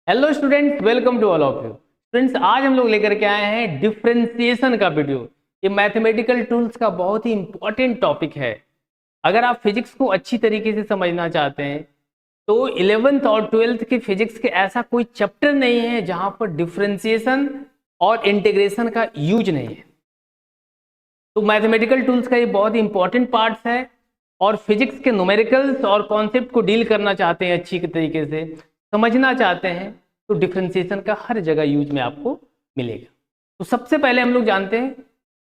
Hello students, welcome to all of you. Students, आज हम लोग लेकर के आए हैं डिफरेंशिएशन का वीडियो। ये मैथमेटिकल टूल्स का बहुत ही इंपॉर्टेंट टॉपिक है। अगर आप फिजिक्स को अच्छी तरीके से समझना चाहते हैं तो 11th और 12th के फिजिक्स के ऐसा कोई चैप्टर नहीं है जहां पर डिफरेंशिएशन और इंटीग्रेशन का यूज नहीं है। तो मैथमेटिकल टूल्स का ये बहुत ही इंपॉर्टेंट पार्ट है और फिजिक्स के न्यूमेरिकल्स और कॉन्सेप्ट को डील करना चाहते हैं, अच्छी तरीके से समझना चाहते हैं, तो डिफरेंशिएशन का हर जगह यूज में आपको मिलेगा। तो सबसे पहले हम लोग जानते हैं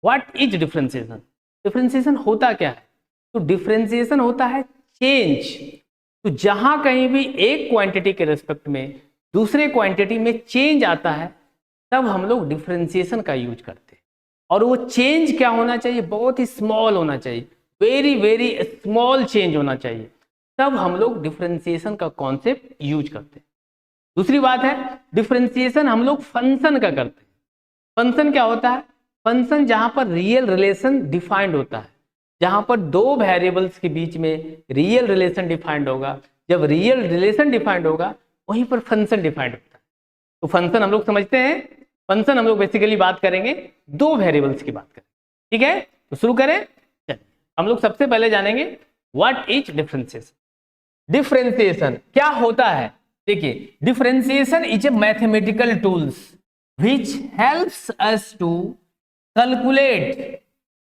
व्हाट इज डिफरेंशिएशन। डिफरेंशिएशन होता क्या है? तो डिफरेंशिएशन होता है चेंज। तो जहां कहीं भी एक क्वांटिटी के रिस्पेक्ट में दूसरे क्वांटिटी में चेंज आता है तब हम लोग डिफरेंशिएशन का यूज करते हैं। और वो चेंज क्या होना चाहिए? बहुत ही स्मॉल होना चाहिए, वेरी वेरी स्मॉल चेंज होना चाहिए, तब हम लोग डिफरेंशिएशन का कॉन्सेप्ट यूज करते हैं। दूसरी बात है, डिफरेंशिएशन हम लोग फंक्शन का करते हैं। फंक्शन क्या होता है? फंक्शन जहां पर रियल रिलेशन डिफाइंड होता है, जहां पर दो वेरिएबल्स के बीच में रियल रिलेशन डिफाइंड होगा। जब रियल रिलेशन डिफाइंड होगा वहीं पर फंक्शन डिफाइंड होता है। तो फंक्शन हम लोग समझते हैं। फंक्शन हम लोग बेसिकली बात करेंगे दो वेरिएबल्स की बात करें, ठीक है? तो शुरू करें। चलिए, हम लोग सबसे पहले जानेंगे व्हाट इज डिफरेंशिएशन। डिफरेंशिएशन क्या होता है? देखिए, differentiation is a mathematical tools which helps us to calculate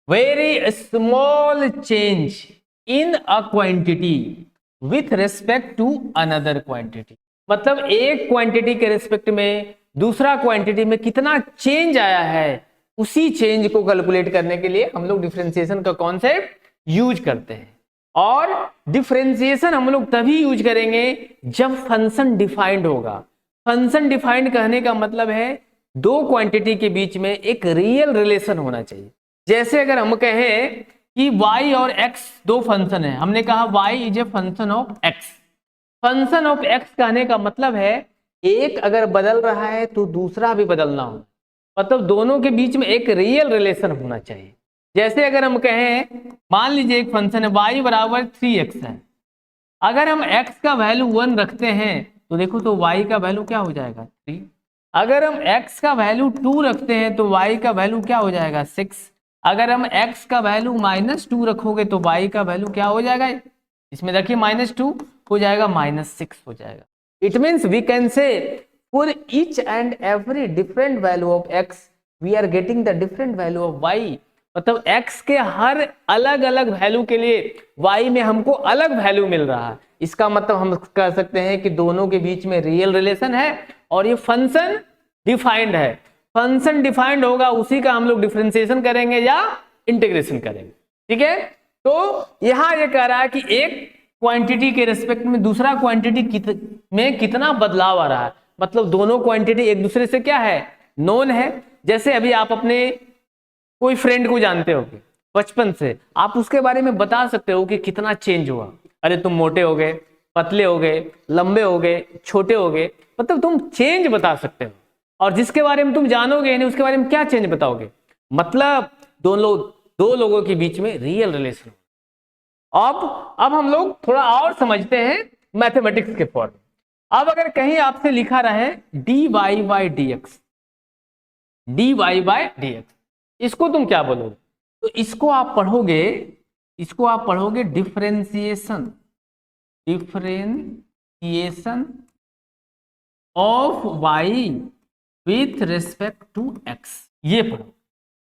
very small change in a quantity with respect to another quantity। मतलब एक क्वांटिटी के रिस्पेक्ट में दूसरा क्वांटिटी में कितना चेंज आया है, उसी चेंज को कैलकुलेट करने के लिए हम लोग डिफरेंशिएशन का कॉन्सेप्ट यूज करते हैं। और डिफरेंशिएशन हम लोग तभी यूज करेंगे जब फंक्शन डिफाइंड होगा। फंक्शन डिफाइंड कहने का मतलब है दो क्वांटिटी के बीच में एक रियल रिलेशन होना चाहिए। जैसे अगर हम कहें कि y और x दो फंक्शन है, हमने कहा y is a function of x। Function of x कहने का मतलब है एक अगर बदल रहा है तो दूसरा भी बदलना हो, मतलब दोनों के बीच में एक रियल रिलेशन होना चाहिए। जैसे अगर हम कहें, मान लीजिए एक फंक्शन है y बराबर 3x है। अगर हम x का वैल्यू 1 रखते हैं तो देखो तो y का वैल्यू क्या हो जाएगा? 3। अगर हम x का वैल्यू 2 रखते हैं तो y का वैल्यू क्या हो जाएगा? 6। अगर हम x का वैल्यू -2 रखोगे तो y का वैल्यू क्या हो जाएगा? इसमें देखिए -2 हो जाएगा, -6 हो जाएगा। It means we can say for each and every different value of x we are getting the different value of y। मतलब x के हर अलग अलग वैल्यू के लिए y में हमको अलग वैल्यू मिल रहा है। इसका मतलब हम कह सकते हैं कि दोनों के बीच में रियल रिलेशन है और ये फंक्शन डिफाइंड है। फंक्शन डिफाइंड होगा उसी का हम लोग डिफरेंशिएशन करेंगे या इंटीग्रेशन करेंगे, ठीक है? तो यहां ये कह रहा है कि एक क्वांटिटी के रिस्पेक्ट में दूसरा क्वांटिटी में कितना बदलाव आ रहा है, मतलब दोनों क्वांटिटी एक दूसरे से क्या है? नोन है। जैसे अभी आप अपने कोई फ्रेंड को जानते हो बचपन से, आप उसके बारे में बता सकते हो कि कितना चेंज हुआ। अरे तुम मोटे हो गए, पतले हो गए, लंबे हो गए, छोटे हो गए, मतलब तुम चेंज बता सकते हो। और जिसके बारे में तुम जानोगे नहीं उसके बारे में क्या चेंज बताओगे? मतलब दो लोगों के बीच में रियल रिलेशन। अब हम लोग थोड़ा और समझते हैं मैथमेटिक्स के फॉर्म। अब अगर कहीं आपसे लिखा रहे dy बाई डी एक्स, इसको तुम क्या बोलोगे? तो इसको आप पढ़ोगे differentiation of y with respect to x। ये पढ़ो।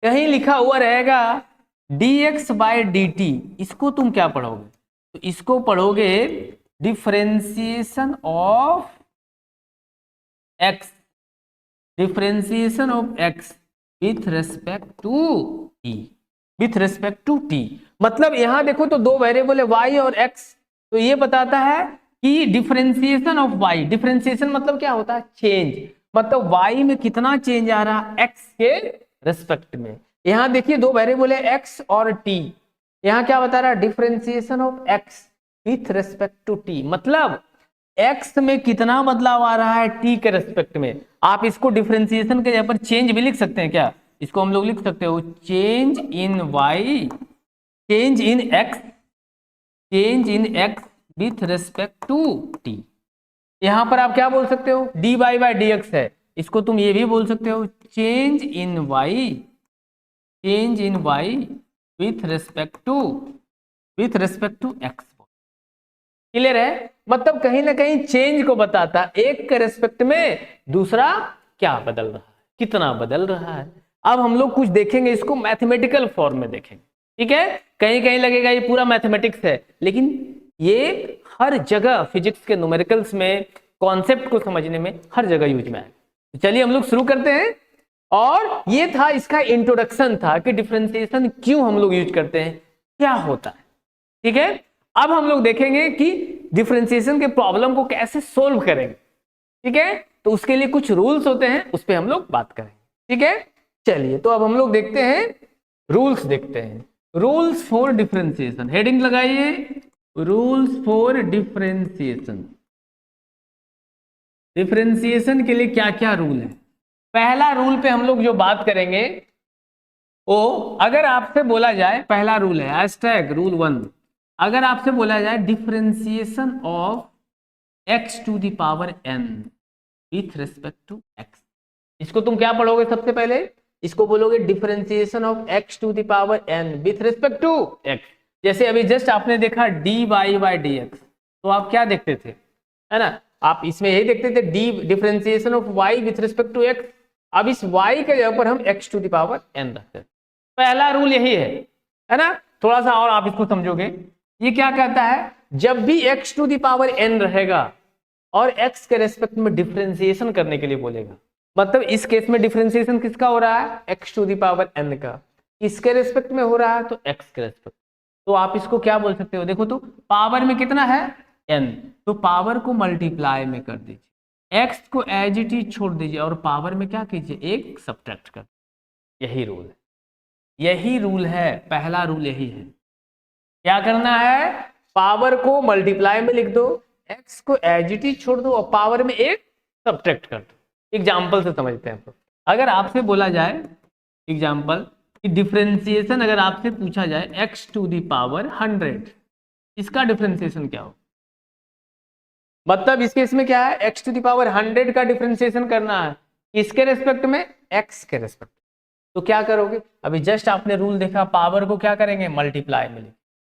कहीं लिखा हुआ रहेगा dx बाय dt, इसको तुम क्या पढ़ोगे? तो इसको पढ़ोगे differentiation of x with respect to t। मतलब यहां देखो तो दो वेरिएबल है y और x, तो ये बताता है कि डिफरेंशिएशन ऑफ y। डिफरेंशिएशन मतलब क्या होता है? चेंज। मतलब y में कितना चेंज आ रहा है x के रिस्पेक्ट में। यहां देखिए दो वेरिएबल है x और t, यहां क्या बता रहा है? Differentiation of x with respect to t। मतलब x में कितना बदलाव आ रहा है t के रेस्पेक्ट में। आप इसको डिफरेंशिएशन के जगह पर चेंज भी लिख सकते हैं क्या? इसको हम लोग लिख सकते हो change in y, change in x with respect to t। यहां पर आप क्या बोल सकते हो, d y by d x है, इसको तुम ये भी बोल सकते हो change in y, change in y with respect to x. Clear है, मतलब कहीं ना कहीं चेंज को बताता, एक के रेस्पेक्ट में दूसरा क्या बदल रहा है, कितना बदल रहा है। अब हम लोग कुछ देखेंगे, इसको मैथमेटिकल फॉर्म में देखेंगे, ठीक है। कहीं कहीं लगेगा ये पूरा मैथमेटिक्स है, लेकिन ये हर जगह फिजिक्स के न्यूमेरिकल्स में कॉन्सेप्ट को समझने में हर जगह यूज में है। तो चलिए हम लोग शुरू करते हैं। और ये था इसका इंट्रोडक्शन था कि डिफरेंशिएशन क्यों हम लोग यूज करते हैं, क्या होता है, ठीक है। अब हम लोग देखेंगे कि डिफरेंशिएशन के प्रॉब्लम को कैसे सोल्व करेंगे, ठीक है। तो उसके लिए कुछ रूल्स होते हैं, उस पर हम लोग बात करेंगे, ठीक है। चलिए तो अब हम लोग देखते हैं, रूल्स देखते हैं। रूल्स फॉर डिफरेंशिएशन, हेडिंग लगाइए, रूल्स फॉर डिफरेंशिएशन। डिफरेंशिएशन के लिए क्या क्या रूल है। पहला रूल पे हम लोग जो बात करेंगे वो, अगर आपसे बोला जाए, पहला रूल है हैशटैग रूल 1, अगर आपसे बोला जाए differentiation of x to the power n with respect to x, इसको तुम क्या पढ़ोगे सबसे पहले, इसको बोलोगे differentiation of x to the power n with respect to x। जैसे अभी जस्ट आपने देखा dy बाई dx, तो आप क्या देखते थे, है ना, आप इसमें यही देखते थे d differentiation of y with respect to x। अब इस y के जगह पर हम x to the power n रखते हैं। पहला रूल यही है ना। थोड़ा सा और आप इसको समझोगे, ये क्या कहता है, जब भी x to the power n रहेगा और x के रेस्पेक्ट में डिफरेंशिएशन करने के लिए बोलेगा, मतलब इस केस में डिफरेंशिएशन किसका हो रहा है, x to the power n का, इसके रेस्पेक्ट में हो रहा है तो x के रेस्पेक्ट, तो आप इसको क्या बोल सकते हो, देखो तो पावर में कितना है n, तो पावर को मल्टीप्लाई में कर दीजिए, x को एज इट इज छोड़ दीजिए और पावर में क्या कीजिए, एक सब्ट्रैक्ट कर, यही रूल है, यही रूल है, पहला रूल यही है। क्या करना है, पावर को मल्टीप्लाई में लिख दो, x को एज इट इज छोड़ दो और पावर में एक सब्ट्रैक्ट कर दो। एग्जांपल से समझते हैं। अगर आपसे बोला जाए एग्जांपल कि डिफरेंशिएशन, अगर आपसे पूछा जाए x टू द पावर 100, इसका डिफरेंशिएशन क्या हो, मतलब इस केस में क्या है, x टू द पावर 100 का डिफरेंशिएशन करना है, किसके रेस्पेक्ट में, x के रेस्पेक्ट। तो क्या करोगे, अभी जस्ट आपने रूल देखा, पावर को क्या करेंगे, मल्टीप्लाई में लिख,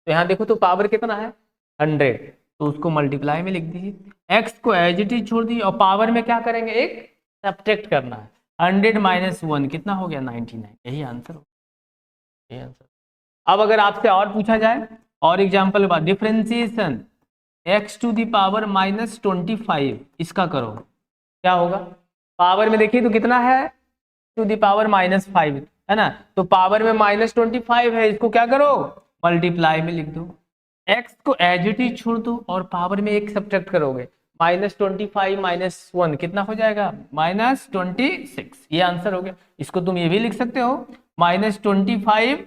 तो यहाँ देखो तो पावर कितना है 100, तो उसको मल्टीप्लाई में लिख दीजिए, x को एज इट इज छोड़ दीजिए और पावर में क्या करेंगे, एक सब्ट्रैक्ट करना है, 100 माइनस 1 कितना हो गया 99, यही आंसर हो, यही आंसर। अब अगर आपसे और पूछा जाए, और एग्जाम्पल बाद differentiation x to the power minus 25, इसका करो, क्या होगा, पावर में देखिए तो कितना है टू दी पावर -5, है ना, तो पावर में -25 है, इसको क्या करो, मल्टीप्लाई में लिख दो, x को एज इट इज छोड़ दो और पावर में एक सब्ट्रैक्ट करोगे, -25 माइनस 1 कितना हो जाएगा, -26, ये आंसर हो गया। इसको तुम ये भी लिख सकते हो -25,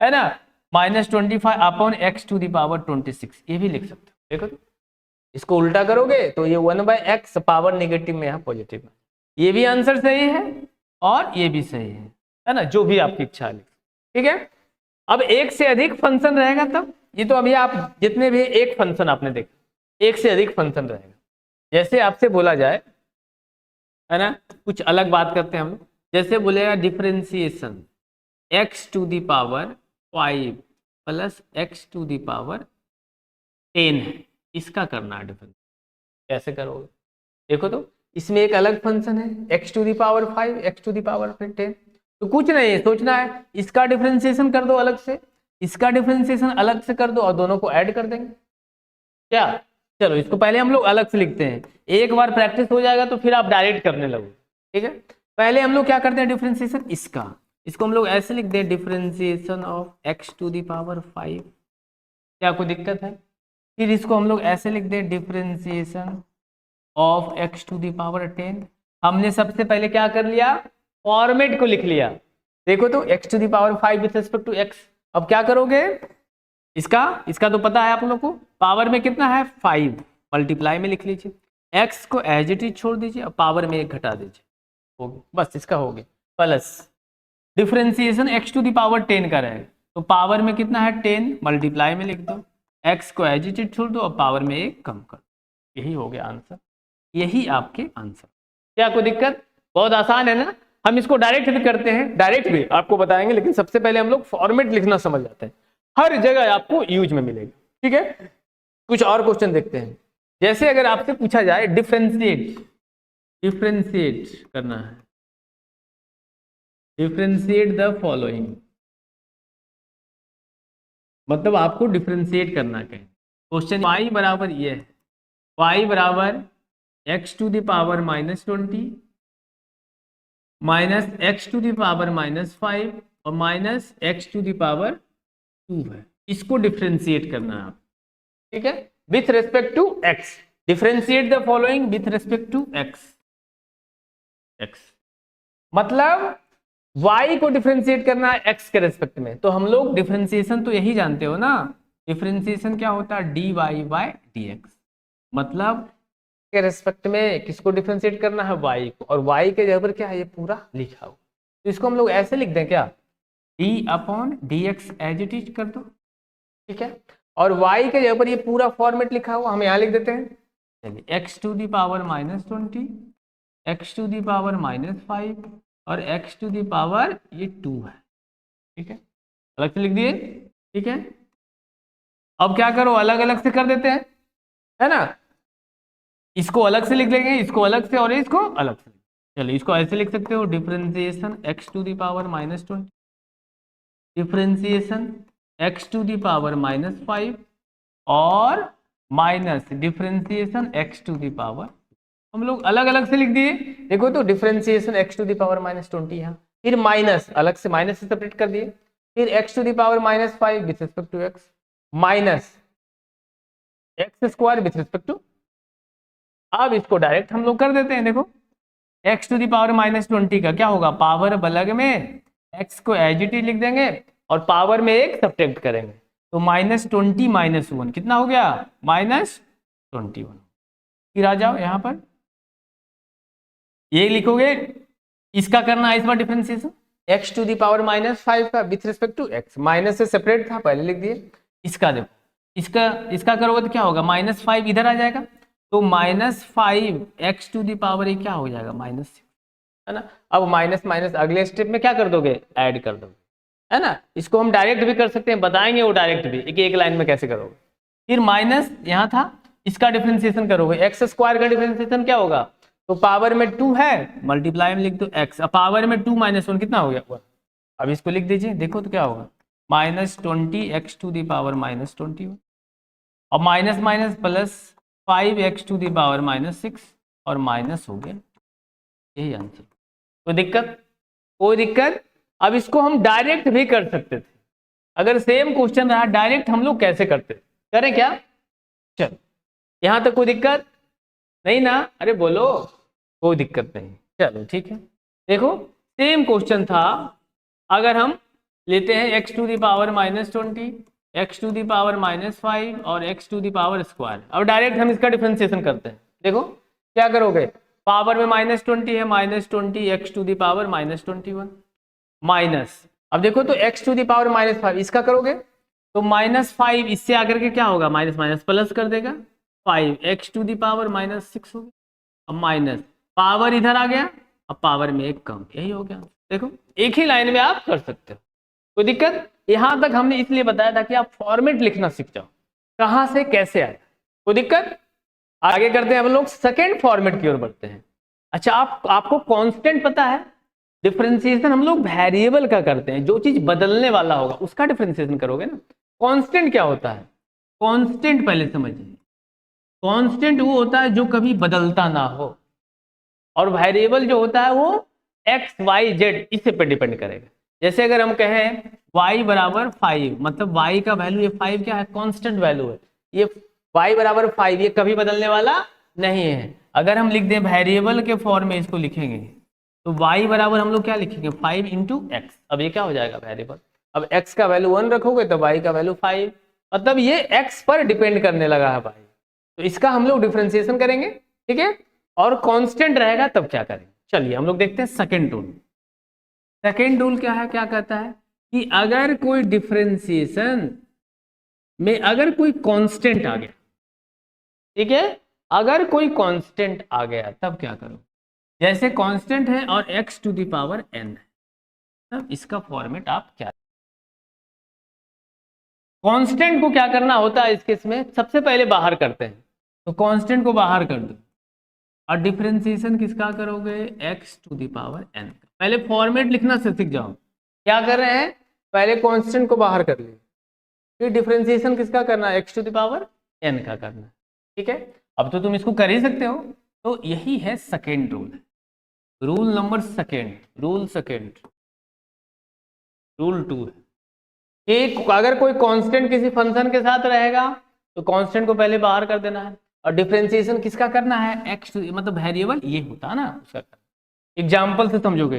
है ना, -25 upon x to the power 26, ये भी लिख सकते हो। देखो तो इसको उल्टा करोगे तो ये 1/x, पावर नेगेटिव में, यहाँ पॉजिटिव में, ये भी आंसर सही है और ये भी सही है ना, जो भी आपकी इच्छा है, ठीक है। अब एक से अधिक फंक्शन रहेगा तब, ये तो अभी आप जितने भी एक फंक्शन आपने देखा, एक से अधिक फंक्शन रहेगा, जैसे आपसे बोला जाए, है ना, कुछ अलग बात करते हैं हम लोग, जैसे बोलेगा differentiation x to the power 5 plus x to the power 10 है, इसका करना है डिफरेंस, कैसे करोगे, देखो तो इसमें एक अलग फंक्शन है x to the power 5, x to the power 10, तो कुछ नहीं है, सोचना है, इसका डिफरेंशिएशन कर दो अलग से, इसका डिफरेंशिएशन अलग से कर दो और दोनों को ऐड कर देंगे, क्या, चलो इसको पहले हम लोग अलग से लिखते हैं, एक बार प्रैक्टिस हो जाएगा तो फिर आप डायरेक्ट करने लगो, ठीक है। पहले हम लोग क्या करते हैं डिफरेंशिएशन इसका, इसको हम लोग ऐसे लिखते हैं differentiation of x to the power 5, क्या कोई दिक्कत है, फिर इसको हम लोग ऐसे लिख दें differentiation of x to the power 10, हमने सबसे पहले क्या कर लिया, फॉर्मेट को लिख लिया, देखो तो x to the power 5 with respect to x, अब क्या करोगे, इसका तो पता है आप लोगों को, पावर में कितना है 5, मल्टीप्लाई में लिख लीजिए, x को एज इट इज छोड़ दीजिए और पावर में एक घटा दीजिए, हो गया, बस इसका हो गया, plus differentiation x to the power 10 का रहेगा, तो पावर में कितना है 10, मल्टीप्लाई में लिख दो, x को एज इट इज छोड़ दो और पावर में एक कम कर, यही हो गया आंसर। यही आपके आंसर। क्या कोई दिक्कत? बहुत आसान है ना। हम इसको डायरेक्ट भी करते हैं, डायरेक्ट भी आपको बताएंगे, लेकिन सबसे पहले हम लोग फॉर्मेट लिखना समझ जाते हैं, हर जगह आपको यूज में मिलेगा। ठीक है, कुछ और क्वेश्चन देखते हैं। जैसे अगर आपसे पूछा जाए डिफरेंशिएट, डिफरेंशिएट करना है, डिफरेंशिएट द फॉलोइंग, मतलब आपको डिफरेंशिएट करना है। क्वेश्चन y बराबर ये है, y बराबर x to the power -20 minus x to the power -5 और minus x to the power 2 है। इसको डिफरेंशिएट करना है आप। ठीक है, with respect to x, differentiate the following with respect to x। मतलब y को डिफरेंशिएट करना है x के रेस्पेक्ट में। तो हम लोग डिफरेंशिएशन तो यही जानते हो ना, डिफरेंशिएशन क्या होता है, dy बाई dx। मतलब के रेस्पेक्ट में किसको डिफरेंशिएट करना है, y को, और y के जगह पर क्या है, ये पूरा लिखा हुआ। तो इसको हम लोग ऐसे लिख दें क्या, d upon dx as it is कर दो। ठीक है, और y के जगह पर ये पूरा फॉर्मेट लिखा हुआ हम यहाँ लिख देते हैं। चलिए x to the power -20, x to the power -5 और x टू दी पावर ये 2 है। ठीक है, अलग से लिख दिए। ठीक है, अब क्या करो, अलग अलग से कर देते हैं, है ना। इसको अलग से लिख लेंगे, इसको अलग से, और इसको अलग से। चलिए इसको ऐसे लिख सकते हो, differentiation x to the power -20, differentiation x to the power -5 और minus differentiation x to the power. हम लोग अलग अलग से लिख दिए। देखो तो differentiation x to the power -20 यहाँ, फिर माइनस, अलग से माइनस से सेपरेट कर दिए, फिर x to the power -5 with respect to x, minus x square with respect to. अब इसको डायरेक्ट हम लोग कर देते हैं। देखो x टू दी पावर -20 का क्या होगा, पावर बलग में x को एज इट इज लिख देंगे और पावर में एक सब्ट्रैक्ट करेंगे, तो -20 -1 कितना हो गया, -21। फिर आ जाओ यहाँ पर, ये लिखोगे, इसका करना है इस बार differentiation x to the power -5 का with respect to x, minus से सेपरेट था पहले लिख दिए। इसका देखो, इसका करोगे तो क्या होगा, -5 इधर आ जाएगा, तो -5 x टू दी पावर ये क्या हो जाएगा, -6, है ना। अब माइनस माइनस अगले स्टेप में क्या कर दोगे, ऐड कर दोगे, है ना। इसको हम डायरेक्ट भी कर सकते हैं, बताएंगे वो डायरेक्ट भी, एक लाइन में कैसे करोगे। फिर माइनस यहाँ था, इसका डिफरेंशिएशन करोगे, एक्स स्क्वायर का डिफरेंशिएशन क्या होगा, तो पावर में 2 है, मल्टीप्लाई में लिख दो x, अब पावर में 2 -1 कितना हो गया, अब इसको लिख दीजिए। देखो तो क्या होगा, -20 x टू दी पावर -21 और minus minus plus 5 x to the power -6 और माइनस हो गया, यही आंसर। कोई दिक्कत, कोई दिक्कत। अब इसको हम डायरेक्ट भी कर सकते थे, अगर सेम क्वेश्चन रहा डायरेक्ट हम लोग कैसे करते, करें क्या, चलो यहां तक कोई दिक्कत नहीं ना, अरे बोलो, कोई दिक्कत नहीं, चलो ठीक है। देखो सेम क्वेश्चन था, अगर हम लेते हैं x to the power -20, x to the power -5 और x to the power square, अब डायरेक्ट हम इसका डिफरेंशिएशन करते हैं। देखो क्या करोगे, पावर में -20 है, -20 x to the power -21 minus, अब देखो तो x टू दी पावर -5 इसका करोगे तो -5 इससे आकर के क्या होगा, माइनस माइनस प्लस कर देगा, 5 x टू दी पावर -6 होगा, अब माइनस पावर इधर आ गया, अब पावर में एक कम, यही हो गया। देखो एक ही लाइन में आप कर सकते हो, कोई दिक्कत। यहां तक हमने इसलिए बताया था कि आप फॉर्मेट लिखना सीख जाओ, कहां से कैसे आए, कोई दिक्कत। आगे करते हैं हम लोग, सेकेंड फॉर्मेट की ओर बढ़ते हैं। अच्छा आपको कांस्टेंट पता है, डिफरेंशिएशन हम लोग वेरिएबल का करते हैं, जो चीज बदलने वाला होगा उसका डिफरेंशिएशन करोगे ना। कांस्टेंट क्या होता है, कांस्टेंट पहले समझिए, कांस्टेंट वो होता है जो कभी बदलता ना हो, और वेरिएबल जो होता है वो एक्स वाई जेड इससे पे डिपेंड करेगा। जैसे अगर हम कहें y बराबर 5, मतलब y का वैल्यू, ये 5 क्या है, कांस्टेंट वैल्यू है, ये y बराबर 5 ये कभी बदलने वाला नहीं है। अगर हम लिख दें वेरिएबल के फॉर्म में इसको लिखेंगे, तो y बराबर हम लोग क्या लिखेंगे, 5 इंटू एक्स, अब ये क्या हो जाएगा वेरिएबल, अब x का वैल्यू 1 रखोगे तो y का वैल्यू 5, मतलब ये x पर डिपेंड करने लगा है भाई, तो इसका हम लोग डिफरेंशिएशन करेंगे। ठीक है, और कांस्टेंट रहेगा तब क्या करेंगे, चलिए हम लोग देखते हैं सेकंड रूल। सेकंड रूल क्या है, क्या कहता है कि अगर कोई डिफरेंशिएशन में अगर कोई कांस्टेंट आ गया, ठीक है, अगर कोई कांस्टेंट आ गया तब क्या करो, जैसे कांस्टेंट है और x to the power n है, तब इसका फॉर्मेट आप क्या, कांस्टेंट को क्या करना होता है इस केस में, सबसे पहले बाहर करते हैं, तो कांस्टेंट को बाहर कर दो और डिफरेंशिएशन किसका करोगे, x to the power n का। पहले फॉर्मेट लिखना से सीख जाओ, क्या कर रहे हैं, पहले कांस्टेंट को बाहर कर लिए, फिर डिफरेंशिएशन किसका करना है, x to the power n का करना है, ठीक है। अब तो तुम इसको कर ही सकते हो, तो यही है second rule, rule number second, rule second, rule 2 है कि अगर कोई कांस्टेंट किसी फंक्शन के साथ रहेगा तो कांस्टेंट को पहले बाहर कर देना है, और डिफरेंशिएशन किसका करना है, x मतलब वेरिएबल ये होता है ना उसका करना। एग्जांपल से समझोगे,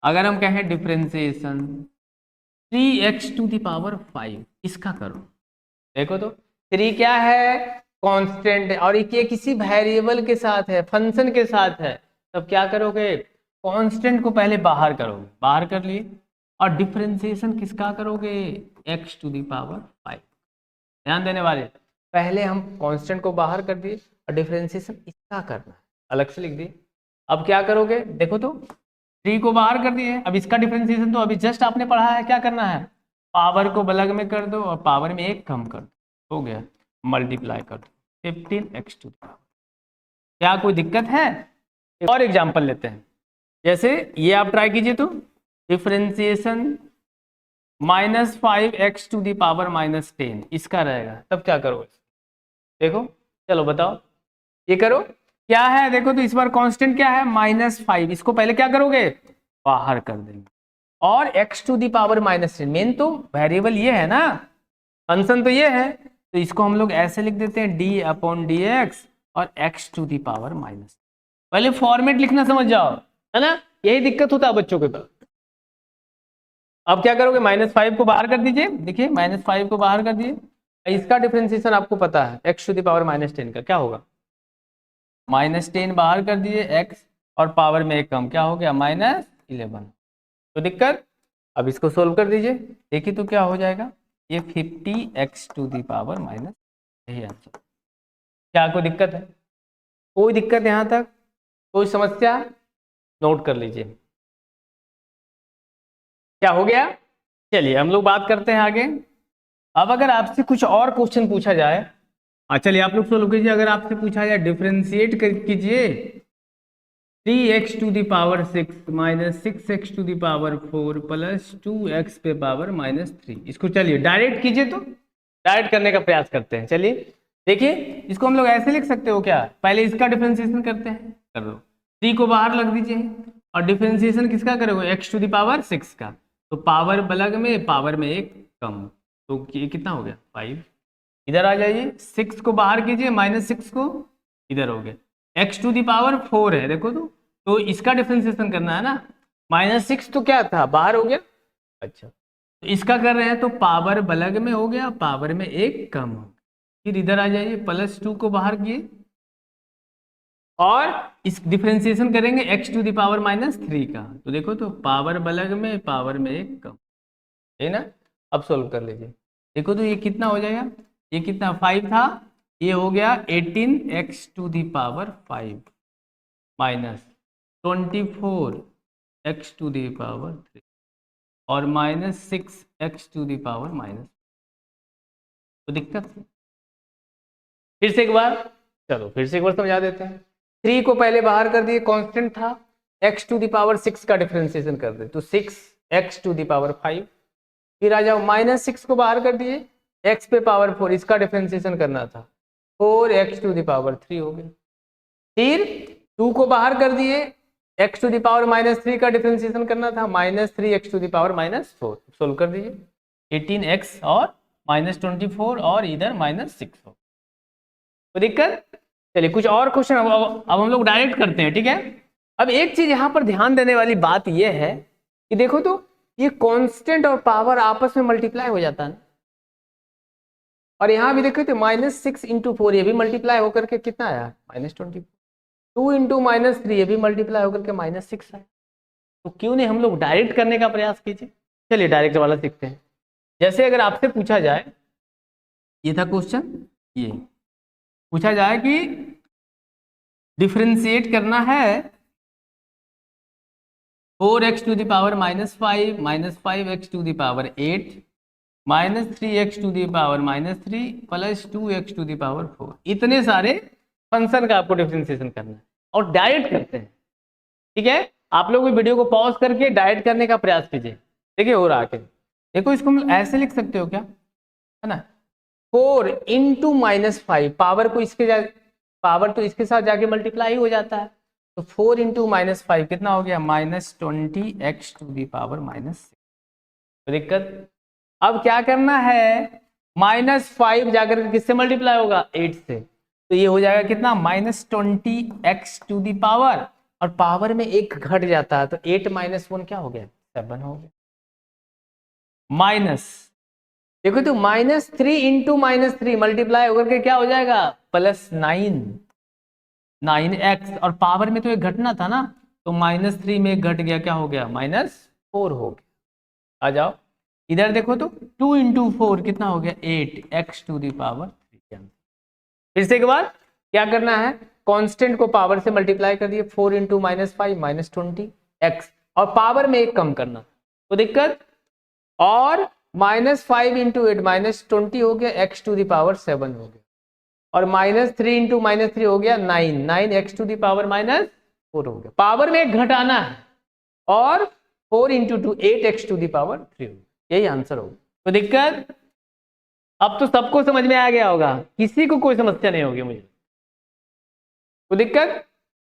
अगर हम कहें differentiation 3x to the power 5, इसका करो, देखो तो 3 क्या है, कांस्टेंट है और ये किसी वेरिएबल के साथ है, फंक्शन के साथ है, तब क्या करोगे, कांस्टेंट को पहले बाहर करोगे, बाहर कर लिए, और डिफरेंशिएशन किसका करोगे, x टू द पावर 5। ध्यान देने वाले, पहले हम कांस्टेंट को बाहर कर दिए और डिफरेंशिएशन इसका करना है, अलग से लिख दिए। अब क्या करोगे, देखो तो 3 को बाहर कर दिए, अब इसका डिफरेंशिएशन तो अभी जस्ट आपने पढ़ा है, क्या करना है, पावर को बलग में कर दो और पावर में 1 कम कर दो, हो गया, मल्टीप्लाई कर दो 15x टू द पावर। क्या कोई दिक्कत है, एक और एग्जांपल लेते हैं, जैसे ये आप ट्राई कीजिए तो differentiation -5x to the power -10, इसका रहेगा, तब क्या करोगे, देखो चलो बताओ, ये करो क्या है, देखो तो इस बार कांस्टेंट क्या है, -5, इसको पहले क्या करोगे, बाहर कर देंगे, और x to the power -10, main तो वेरिएबल ये है ना, फंक्शन तो ये है, तो इसको हम लोग ऐसे लिख देते हैं d/dx और x टू द पावर -, पहले फॉर्मेट लिखना समझ जाओ, है ना, यही दिक्कत होता है बच्चों के पास। अब क्या करोगे, -5 को बाहर कर दीजिए, देखिए -5 को बाहर कर दिए, इसका डिफरेंशिएशन आपको पता है x टू द पावर -10 का क्या होगा, -10 बाहर कर दिए x और पावर में 1 कम, क्या हो गया, -11। तो दिक्कत, अब इसको सोल्व कर दीजिए, देखिए तो क्या हो जाएगा, ये 50x to the power minus, यही आंसर। क्या कोई दिक्कत है, कोई दिक्कत यहाँ तक, कोई समस्या, नोट कर लीजिए, क्या हो गया। चलिए हम लोग बात करते हैं आगे। अब अगर आपसे कुछ और क्वेश्चन पूछा जाए, चलिए आप लोग सोल्व कीजिए, अगर आपसे पूछा जाए डिफरेंशिएट कीजिए 3x to the power 6 minus 6x to the power 4 plus 2x पे पावर -3, इसको चलिए डायरेक्ट कीजिए, तो डायरेक्ट करने का प्रयास करते हैं। चलिए देखिए, इसको हम लोग ऐसे लिख सकते हो क्या, पहले इसका डिफरेंशिएशन करते हैं, कर लो, 3 को बाहर लग दीजिए और डिफरेंशिएशन किसका करोगे, x टू द पावर 6 का, तो पावर बलग में, पावर में 1 कम, तो ये कितना हो गया 5, इधर आ जाइए, 6 को बाहर कीजिए, -6 को इधर हो गया, x टू द पावर 4 है, देखो तो इसका डिफरेंशिएशन करना है ना, -6 तो क्या था, बाहर हो गया, अच्छा तो इसका कर रहे हैं, तो पावर बलग में हो गया, पावर में 1 कम हो गया, फिर इधर आ जाइए, +2 को बाहर किए और इस डिफरेंशिएशन करेंगे x टू द पावर -3 का, तो देखो तो पावर बलग में, पावर में 1 कम, है ना। अब सोल्व कर लीजिए, देखो तो ये कितना हो जाएगा, ये कितना 5 था, ये हो गया 18x to the power 5 minus 24x to the power 3 और -6x टू द पावर -, तो दिक्कत, फिर से एक बार, चलो फिर से एक बार समझा देते हैं। 3 को पहले बाहर कर दिए, कांस्टेंट था, x टू द पावर 6 का डिफरेंशिएशन कर दे, तो 6x टू द पावर 5, फिर आ जाओ -6 को बाहर कर दिए, x पे पावर 4, इसका डिफरेंशिएशन करना था, 4x टू द पावर 3 हो गया, फिर 2 को बाहर कर दिए, x टू द पावर -3 का डिफरेंशिएशन करना था, -3x to the power -4, solve कर दीजिए, 18x और -24 और इधर -6 हो, तो दिक्कत। चलिए कुछ और क्वेश्चन अब हम लोग डायरेक्ट करते हैं, ठीक है। अब एक चीज यहाँ पर ध्यान देने वाली बात यह है कि देखो तो ये कांस्टेंट और पावर आपस में मल्टीप्लाई हो जाता है, और यहाँ भी देखो तो -6 × 4 ये भी मल्टीप्लाई होकर के कितना आया, -24, 2 × -3 ये भी मल्टीप्लाई होकर के -6 आया, तो क्यों नहीं हम लोग डायरेक्ट करने का प्रयास कीजिए। चलिए डायरेक्ट वाला सीखते हैं। जैसे अगर आपसे पूछा जाए, ये था क्वेश्चन, ये पूछा जाए कि डिफरेंशिएट करना है 4x to the power -5 -5x to the power 8 -3x to the power -3 plus 2x to the power 4, इतने सारे फंक्शन का आपको डिफरेंशिएशन करना है और डायरेक्ट करते हैं। ठीक है, आप लोग भी वीडियो को पॉज करके डायरेक्ट करने का प्रयास कीजिए। देखिए हो रहा है, देखो इसको हम ऐसे लिख सकते हो क्या, है ना, 4 इंटू -5, पावर को पावर तो इसके साथ जाके मल्टीप्लाई हो जाता है, तो 4 इंटू -5 कितना हो गया, -20x टू दी पावर -6। तो दिक्कत, अब क्या करना है, -5 जाकर किससे मल्टीप्लाई होगा, 8 से, तो ये हो जाएगा कितना, -20x टू दी पावर, और पावर में एक घट जाता है तो 8 - 1 क्या हो गया, 7 हो गया। माइनस, देखो तो -3 इंटू -3 मल्टीप्लाई होकर के क्या हो जाएगा, +9x, और पावर में तो एक घटना था ना, तो -3 में एक घट गया, क्या हो गया, -4 हो गया। आ जाओ इधर देखो तो 2 इंटू 4 कितना हो गया, 8x टू दी पावर 3। फिर से एक बार क्या करना है, कांस्टेंट को पावर से मल्टीप्लाई कर दिए, 4 इंटू -5 -20x, और पावर में एक कम करना, तो दिक्कत, और -5 इंटू 8 -20 हो गया, x टू दी पावर 7 हो गया, और -3 इंटू -3 हो गया 9x टू दी पावर -4 हो गया। पावर में एक घटाना है, और 4 into 2 8x to the power 3 हो गया, यही आंसर होगा। तो दिक्कत, अब तो सबको समझ में आ गया होगा, किसी को कोई समस्या नहीं होगी मुझे, तो दिक्कत।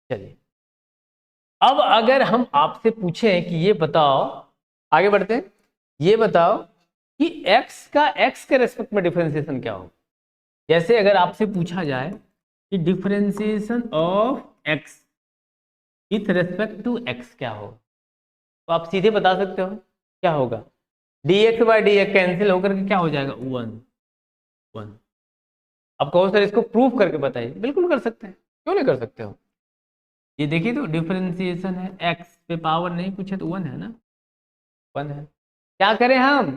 चलिए अब अगर हम आपसे पूछें कि ये बताओ, आगे बढ़ते हैं, ये बताओ कि x का x के रेस्पेक्ट में डिफरेंशिएशन क्या होगा। जैसे अगर आपसे पूछा जाए कि differentiation of x with respect to x क्या होगा, तो आप सीधे बता सकते हो क्या होगा, dx/dx कैंसिल होकर के क्या हो जाएगा, 1। अब कहो सर इसको प्रूफ करके बताइए, बिल्कुल कर सकते हैं, क्यों नहीं कर सकते हो। ये देखिए तो डिफरेंशिएशन है, x पे पावर नहीं पूछे तो 1 है ना, 1 है। क्या करें हम,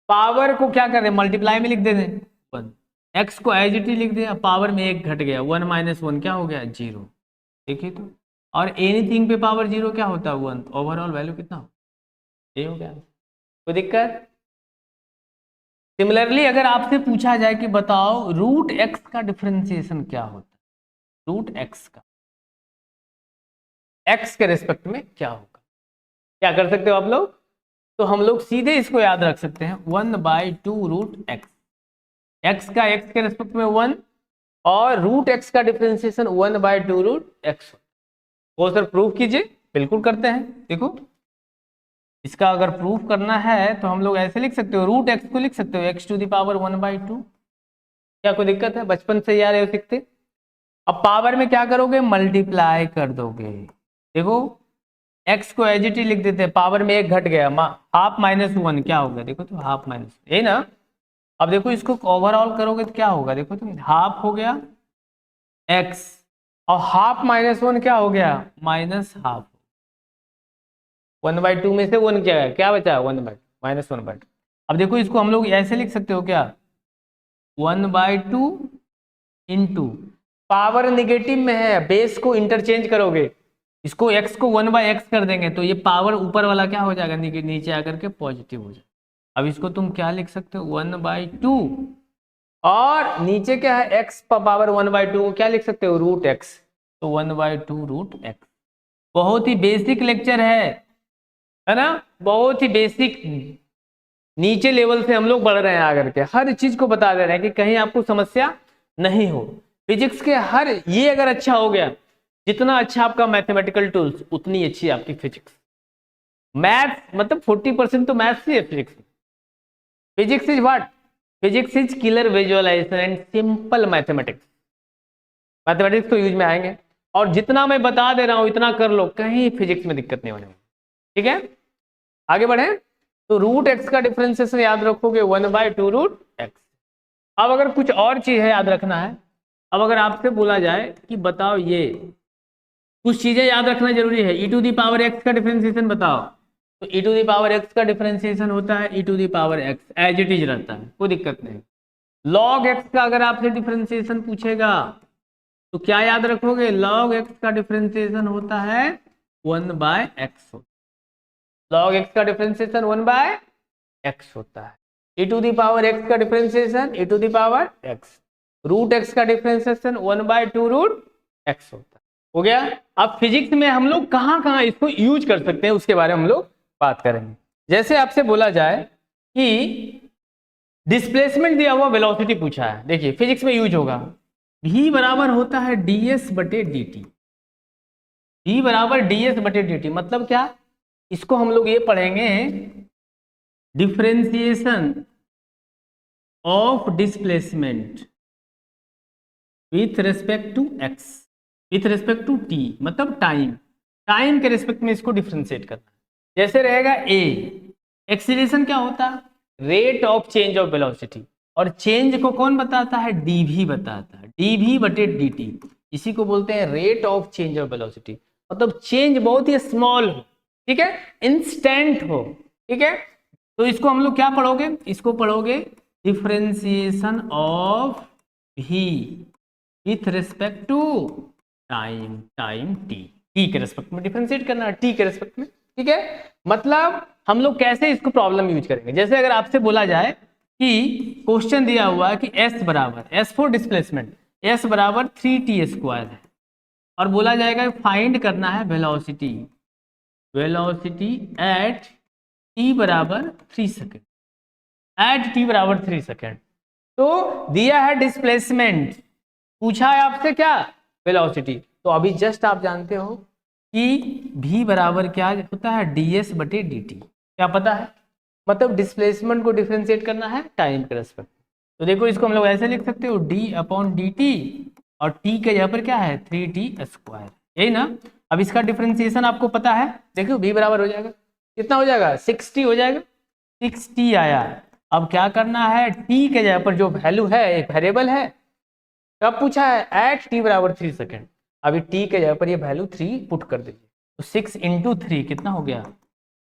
पावर को क्या करें, मल्टीप्लाई में लिख दें 1, x को एज इट इज लिख दिया, पावर में एक घट गया, 1 - 1 क्या हो गया, 0। देखिए तो, और एनीथिंग पे पावर 0 क्या होता है, 1, ओवरऑल वैल्यू कितना हो, ये हो गया। कोई दिक्कत। सिमिलरली अगर आपसे पूछा जाए कि बताओ √x का डिफरेंशिएशन क्या होता है, √x का x के रेस्पेक्ट में क्या होगा, क्या कर सकते हो आप लोग, तो हम लोग सीधे इसको याद रख सकते हैं, 1/2 x का x के रेस्पेक्ट में 1, और √x का डिफरेंशिएशन 1/2 वो सर प्रूफ कीजिए, बिल्कुल करते हैं। देखो इसका अगर प्रूफ करना है तो हम लोग ऐसे लिख सकते हो, √x को लिख सकते हो x टू दी पावर 1/2, क्या कोई दिक्कत है, बचपन से यार ये सीखते। अब पावर में क्या करोगे, मल्टीप्लाई कर दोगे, देखो x को एज इट इज लिख देते हैं, पावर में एक घट गया, ½ -1 क्या होगा, देखो तो ½ यही ना। अब देखो इसको ओवरऑल करोगे तो क्या होगा, देखो तो ½ हो गया x, और ½ -1 क्या हो गया, -½ 1/2 में से 1 क्या है, क्या बचा, 1/2 अब देखो इसको हम लोग ऐसे लिख सकते हो क्या, 1/2 इंटू, पावर निगेटिव में है, बेस को इंटरचेंज करोगे, इसको x को 1/x कर देंगे तो ये पावर ऊपर वाला क्या हो जाएगा, नीचे आकर के पॉजिटिव हो जाएगा। अब इसको तुम क्या लिख सकते हो, 1/2, और नीचे क्या है, x पावर 1/2 को क्या लिख सकते हो, √x, तो 1/2 √x। बहुत ही बेसिक लेक्चर है ना, बहुत ही बेसिक, नीचे लेवल से हम लोग बढ़ रहे हैं आकर के, हर चीज को बता दे रहे हैं कि कहीं आपको समस्या नहीं हो। फिजिक्स के हर, ये अगर अच्छा हो गया, जितना अच्छा आपका मैथमेटिकल टूल्स उतनी अच्छी आपकी फिजिक्स। मैथ्स मतलब 40% तो मैथ्स ही है physics. Physics is what, physics is clear visualization and simple mathematics. Mathematics तो यूज में आएंगे, और जितना मैं बता दे रहा हूं इतना कर लो, कहीं फिजिक्स में दिक्कत नहीं होने वाली। ठीक है, आगे बढ़े, तो √x का डिफरेंशिएशन याद रखोगे 1/2 √x। अब अगर कुछ और चीज है याद रखना है, अब अगर आपसे बोला जाए कि बताओ, ये कुछ चीजें याद रखना जरूरी है, e⁻x का डिफरेंशिएशन बताओ, तो e⁻x का डिफरेंशिएशन होता है e⁻x, एज इट इज रहता है, कोई दिक्कत नहीं। लॉग एक्स का अगर आपसे डिफरेंशिएशन पूछेगा तो क्या याद रखोगे, लॉग एक्स का डिफरेंशिएशन होता है 1/x। लॉग एक्स का डिफरेंशिएशन 1/x होता है। e to the power x का differentiation e to the power x, root x का डिफरेंशिएशन 1/2 रूट x होता है। हो गया। अब फिजिक्स में हम लोग कहाँ कहाँ इसको यूज कर सकते हैं उसके बारे में हम लोग बात करेंगे। जैसे आपसे बोला जाए कि डिस्प्लेसमेंट दिया हुआ वेलोसिटी पूछा है, देखिए फिजिक्स में यूज होगा, v बराबर होता है ds बटे dt। v बराबर ds बटे dt मतलब क्या, इसको हम लोग ये पढ़ेंगे differentiation of displacement with respect to x, with respect to t मतलब टाइम, टाइम के रेस्पेक्ट में इसको डिफरेंशिएट करना। जैसे रहेगा a, एक्सीलरेशन क्या होता है, rate of change of velocity, और चेंज को कौन बताता है, dv बताता है, dv बटे dt, इसी को बोलते हैं rate of change of velocity. मतलब चेंज बहुत ही स्मॉल हो, ठीक है, इंस्टेंट हो, ठीक है। तो इसको हम लोग क्या पढ़ोगे, इसको पढ़ोगे differentiation of v with respect to time, time t के रेस्पेक्ट में डिफरेंशिएट करना है, t के रेस्पेक्ट में, ठीक है। मतलब हम लोग कैसे इसको प्रॉब्लम यूज करेंगे, जैसे अगर आपसे बोला जाए कि क्वेश्चन दिया हुआ है कि s बराबर, s फॉर डिस्प्लेसमेंट, s बराबर 3t² है, और बोला जाएगा फाइंड करना है वेलोसिटी, वेलोसिटी एट t बराबर 3 सेकेंड, एट t बराबर 3 सेकेंड। तो दिया है डिस्प्लेसमेंट, पूछा है आपसे क्या, वेलोसिटी। तो अभी जस्ट आप जानते हो कि v बराबर क्या होता है, ds बटे dt, क्या पता है, मतलब डिस्प्लेसमेंट को डिफरेंशिएट करना है टाइम के रेस्पेक्ट। तो देखो इसको हम लोग ऐसे लिख सकते हो d/dt, और t के जगह पर क्या है 3t², यही ना। अब इसका डिफरेंशिएशन आपको पता है, देखो v बराबर हो जाएगा, कितना हो जाएगा 60 हो जाएगा, 60 आया। अब क्या करना है, t के जगह पर जो वैल्यू है एक वेरिएबल है, कब पूछा है एट t बराबर 3 सेकेंड, अभी t के जगह पर ये वैल्यू 3 पुट कर दीजिए, तो 6 × 3 कितना हो गया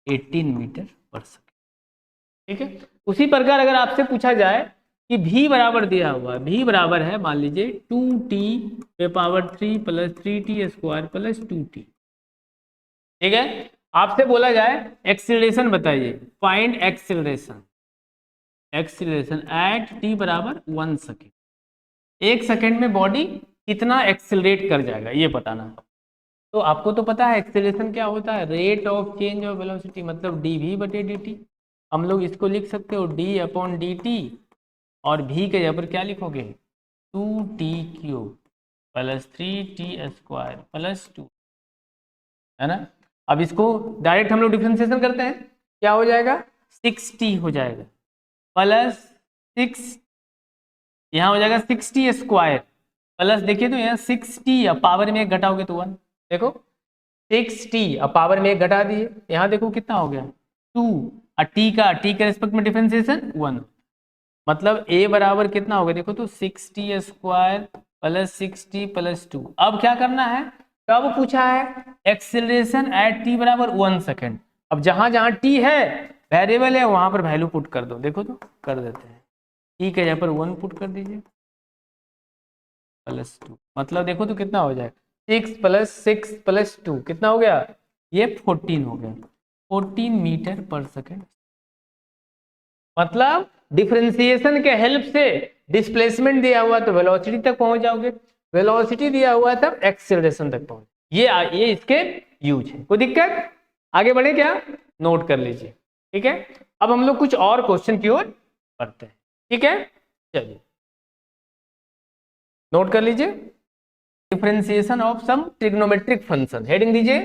18 मीटर पर सेकेंड, ठीक है। उसी प्रकार अगर आपसे पूछा जाए कि v बराबर दिया हुआ है, v बराबर है मान लीजिए 2t³ plus 3t² plus 2t, ठीक है। आपसे बोला जाए एक्सीलरेशन बताइए, find acceleration, acceleration at t बराबर 1 सेकेंड, 1 सेकेंड में बॉडी कितना एक्सेलरेट कर जाएगा ये बताना। तो आपको तो पता है एक्सेलरेशन क्या होता है, rate of change of velocity, मतलब dv बटे dt। हम लोग इसको लिख सकते हो d/dt, और v के जगह पर क्या लिखोगे 2t³ प्लस 3t² प्लस 2, है ना। अब इसको डायरेक्ट हम लोग डिफरेंशिएशन करते हैं, क्या हो जाएगा 6t हो जाएगा, प्लस 6, यहाँ हो जाएगा 60² प्लस, देखिए तो यहाँ 6t, अब पावर में एक घटाओगे तो 1, देखो 6t, अब पावर में एक घटा दिए, यहाँ देखो कितना हो गया 2, और t के रेस्पेक्ट में डिफरेंशिएशन 1, मतलब a बराबर कितना हो गया, देखो तो 6t² प्लस 6t प्लस 2। अब क्या करना है, कब पूछा है, एक्सेलरेशन एट t बराबर 1 सेकेंड। अब जहां जहां t है वेरिएबल है वहां पर वैल्यू पुट कर दो, देखो तो कर देते हैं, t के जगह पर 1 पुट कर दीजिए प्लस 2, मतलब देखो तो कितना हो जाएगा 6 प्लस 6 प्लस 2 कितना हो गया, ये 14 हो गया, 14 मीटर पर सेकेंड। मतलब डिफरेंशिएशन के हेल्प से डिस्प्लेसमेंट दिया हुआ तो वेलोसिटी तक पहुंच जाओगे, वेलोसिटी दिया हुआ है तब एक्सेलरेशन तक पहुंच, ये इसके यूज है। कोई दिक्कत, आगे बढ़े क्या, नोट कर लीजिए, ठीक है। अब हम लोग कुछ और क्वेश्चन की ओर बढ़ते हैं, ठीक है, चलिए नोट कर लीजिए, differentiation of some trigonometric function, heading दीजिए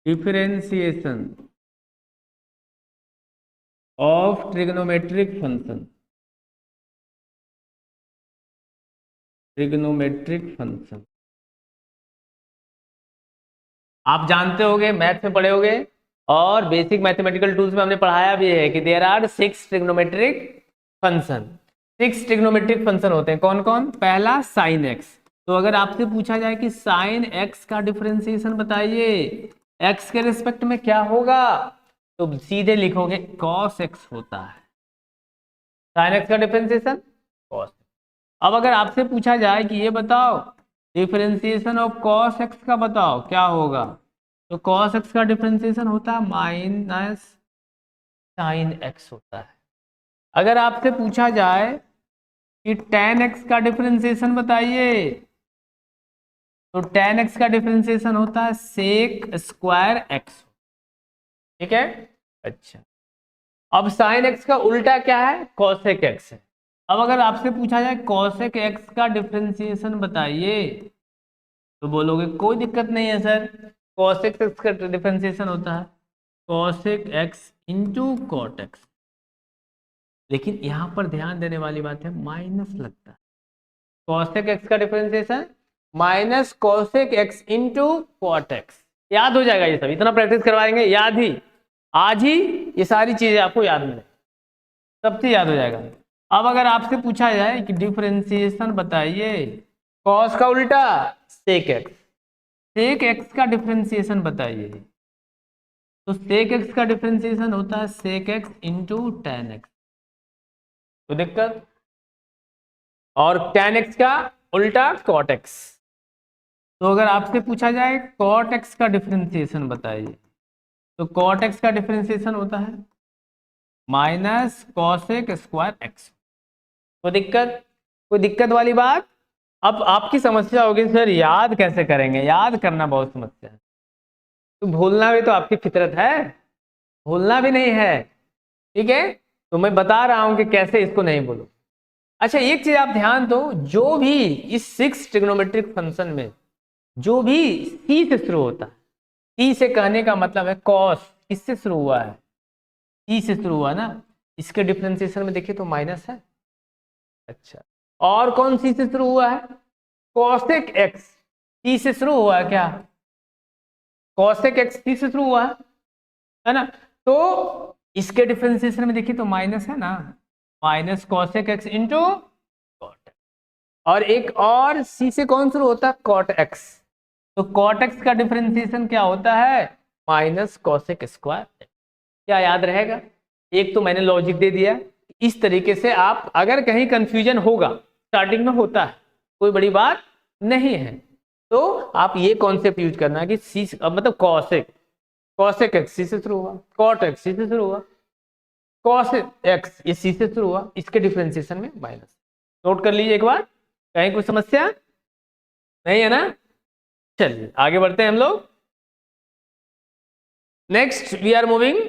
differentiation of trigonometric function, trigonometric function आप जानते होंगे, मैथ में पढ़े होंगे, और बेसिक मैथमेटिकल टूल्स में हमने पढ़ाया भी है कि there are 6 trigonometric function, 6 trigonometric function होते हैं, कौन कौन, पहला साइन एक्स, तो अगर आपसे पूछा जाए कि साइन एक्स का डिफरेंशिएशन बताइए एक्स के रिस्पेक्ट में क्या होगा, तो सीधे लिखोगे कॉस एक्स होता है, साइन एक्स का डिफरेंशिएशन कॉस। अब अगर आपसे पूछा जाए कि ये बताओ डिफरेंशिएशन ऑफ कॉस एक्स का बताओ क्या होगा, तो कॉस एक्स का डिफरेंशिएशन होता है माइनस साइन एक्स होता है। अगर आपसे पूछा जाए कि tan एक्स का डिफरेंशिएशन बताइए, तो tan एक्स का डिफरेंशिएशन होता है सेक स्क्वायर एक्स। ठीक है, अच्छा। अब साइन एक्स का उल्टा क्या है, कॉसेक एक्स है। अब अगर आपसे पूछा जाए कॉसेक एक्स का डिफरेंशिएशन बताइए, तो बोलोगे कोई दिक्कत नहीं है सर, कॉसेक एक्स का डिफरेंशिएशन होता है cosec x into cot x. लेकिन यहां पर ध्यान देने वाली बात है, माइनस लगता है। कॉसेक एक्स का differentiation minus cosec x into cot x. याद हो जाएगा ये सब, इतना प्रैक्टिस करवाएंगे, याद ही आज ही ये सारी चीजें आपको याद मिले, सब चीज याद हो जाएगा। अब अगर आपसे पूछा जाए कि डिफरेंशिएशन बताइए कॉस का उल्टा सेक एक्स, सेक एक्स का डिफरेंशिएशन बताइए, तो सेक एक्स का डिफरेंशिएशन होता है sec x into tan x, तो दिक्कत। और tan x का उल्टा cot x, तो अगर आपसे पूछा जाए cot x का डिफरेंशिएशन बताइए, तो cot x का डिफरेंशिएशन होता है माइनस कॉसेक स्क्वायर एक्स। कोई दिक्कत, कोई दिक्कत वाली बात। अब आपकी समस्या होगी सर याद कैसे करेंगे, याद करना बहुत समस्या है, तो भूलना भी तो आपकी फितरत है, भूलना भी नहीं है। ठीक है, तो मैं बता रहा हूं कि कैसे इसको नहीं बोलो। अच्छा एक चीज आप ध्यान दो, जो भी इस 6 ट्रिग्नोमेट्रिक फंक्शन में जो भी सी से शुरू होता है, सी से कहने का मतलब है कॉस, किससे शुरू हुआ है, सी से शुरू हुआ ना, इसके डिफरेंशिएशन में देखिए तो माइनस है। अच्छा, और कौन सी से शुरू हुआ है, कॉसेक एक्स, सी से शुरू हुआ है क्या, कॉसेक एक्स सी से शुरू हुआ है ना, तो इसके डिफरेंशिएशन में देखिए तो माइनस है ना, minus cosec x into cot. और एक और सी से कौन शुरू होता है, कॉट एक्स, तो कॉट एक्स का डिफरेंशिएशन क्या होता है, माइनस कॉसेक स्क्वायर। क्या याद रहेगा, एक तो मैंने लॉजिक दे दिया। इस तरीके से आप अगर कहीं कंफ्यूजन होगा, स्टार्टिंग में होता है, कोई बड़ी बात नहीं है, तो आप ये कॉन्सेप्ट यूज करना कि सी मतलब कॉसेक, कॉसेक एक्स सी से शुरू हुआ, कॉट एक्स सी से शुरू हुआ, कॉस एक्स ये सी से शुरू हुआ, इसके डिफरेंशिएशन में माइनस। नोट कर लीजिए एक बार, कहीं कोई समस्या नहीं है ना। चलिए आगे बढ़ते हैं हम लोग। Next we are moving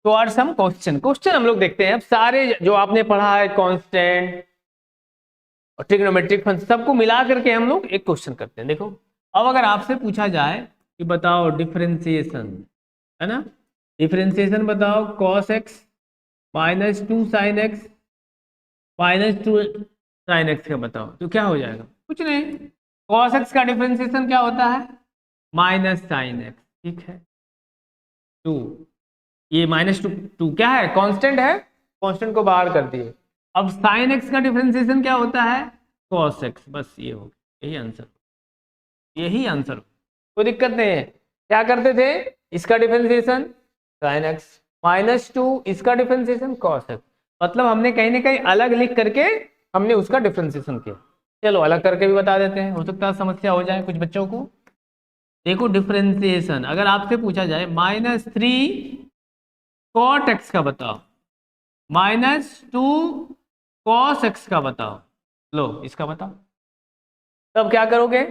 toward some question. Question हम लोग देखते हैं। अब सारे जो आपने पढ़ा है कांस्टेंट और ट्रिग्नोमेट्रिक फंक्शन सबको मिला करके हम लोग एक क्वेश्चन करते हैं। देखो अब अगर आपसे पूछा जाए कि बताओ डिफरेंशिएशन, है ना, डिफरेंशिएशन बताओ cos x minus two sine x minus two sine x का बताओ, तो क्या हो जाएगा, कुछ नहीं, कॉस एक्स का डिफरेंशिएशन क्या होता है, माइनस साइन एक्स। ठीक है, टू, ये माइनस टू, टू क्या है, कांस्टेंट है, कांस्टेंट को बाहर कर दिए। अब साइन एक्स का डिफरेंशिएशन क्या होता है, कॉस एक्स, बस ये हो गया, यही आंसर, यही आंसर, कोई दिक्कत नहीं है। क्या करते थे, इसका differentiation sine x minus two, इसका डिफरेंशिएशन कॉस एक्स, मतलब हमने कहीं ना कहीं अलग लिख करके हमने उसका डिफरेंशिएशन किया। चलो अलग करके भी बता देते हैं, हो सकता है समस्या हो जाए कुछ बच्चों को। देखो डिफरेंशिएशन अगर आपसे पूछा जाए माइनस थ्री कॉट एक्स का बताओ माइनस टू कॉस एक्स का बताओ, लो इसका बताओ, तब क्या करोगे,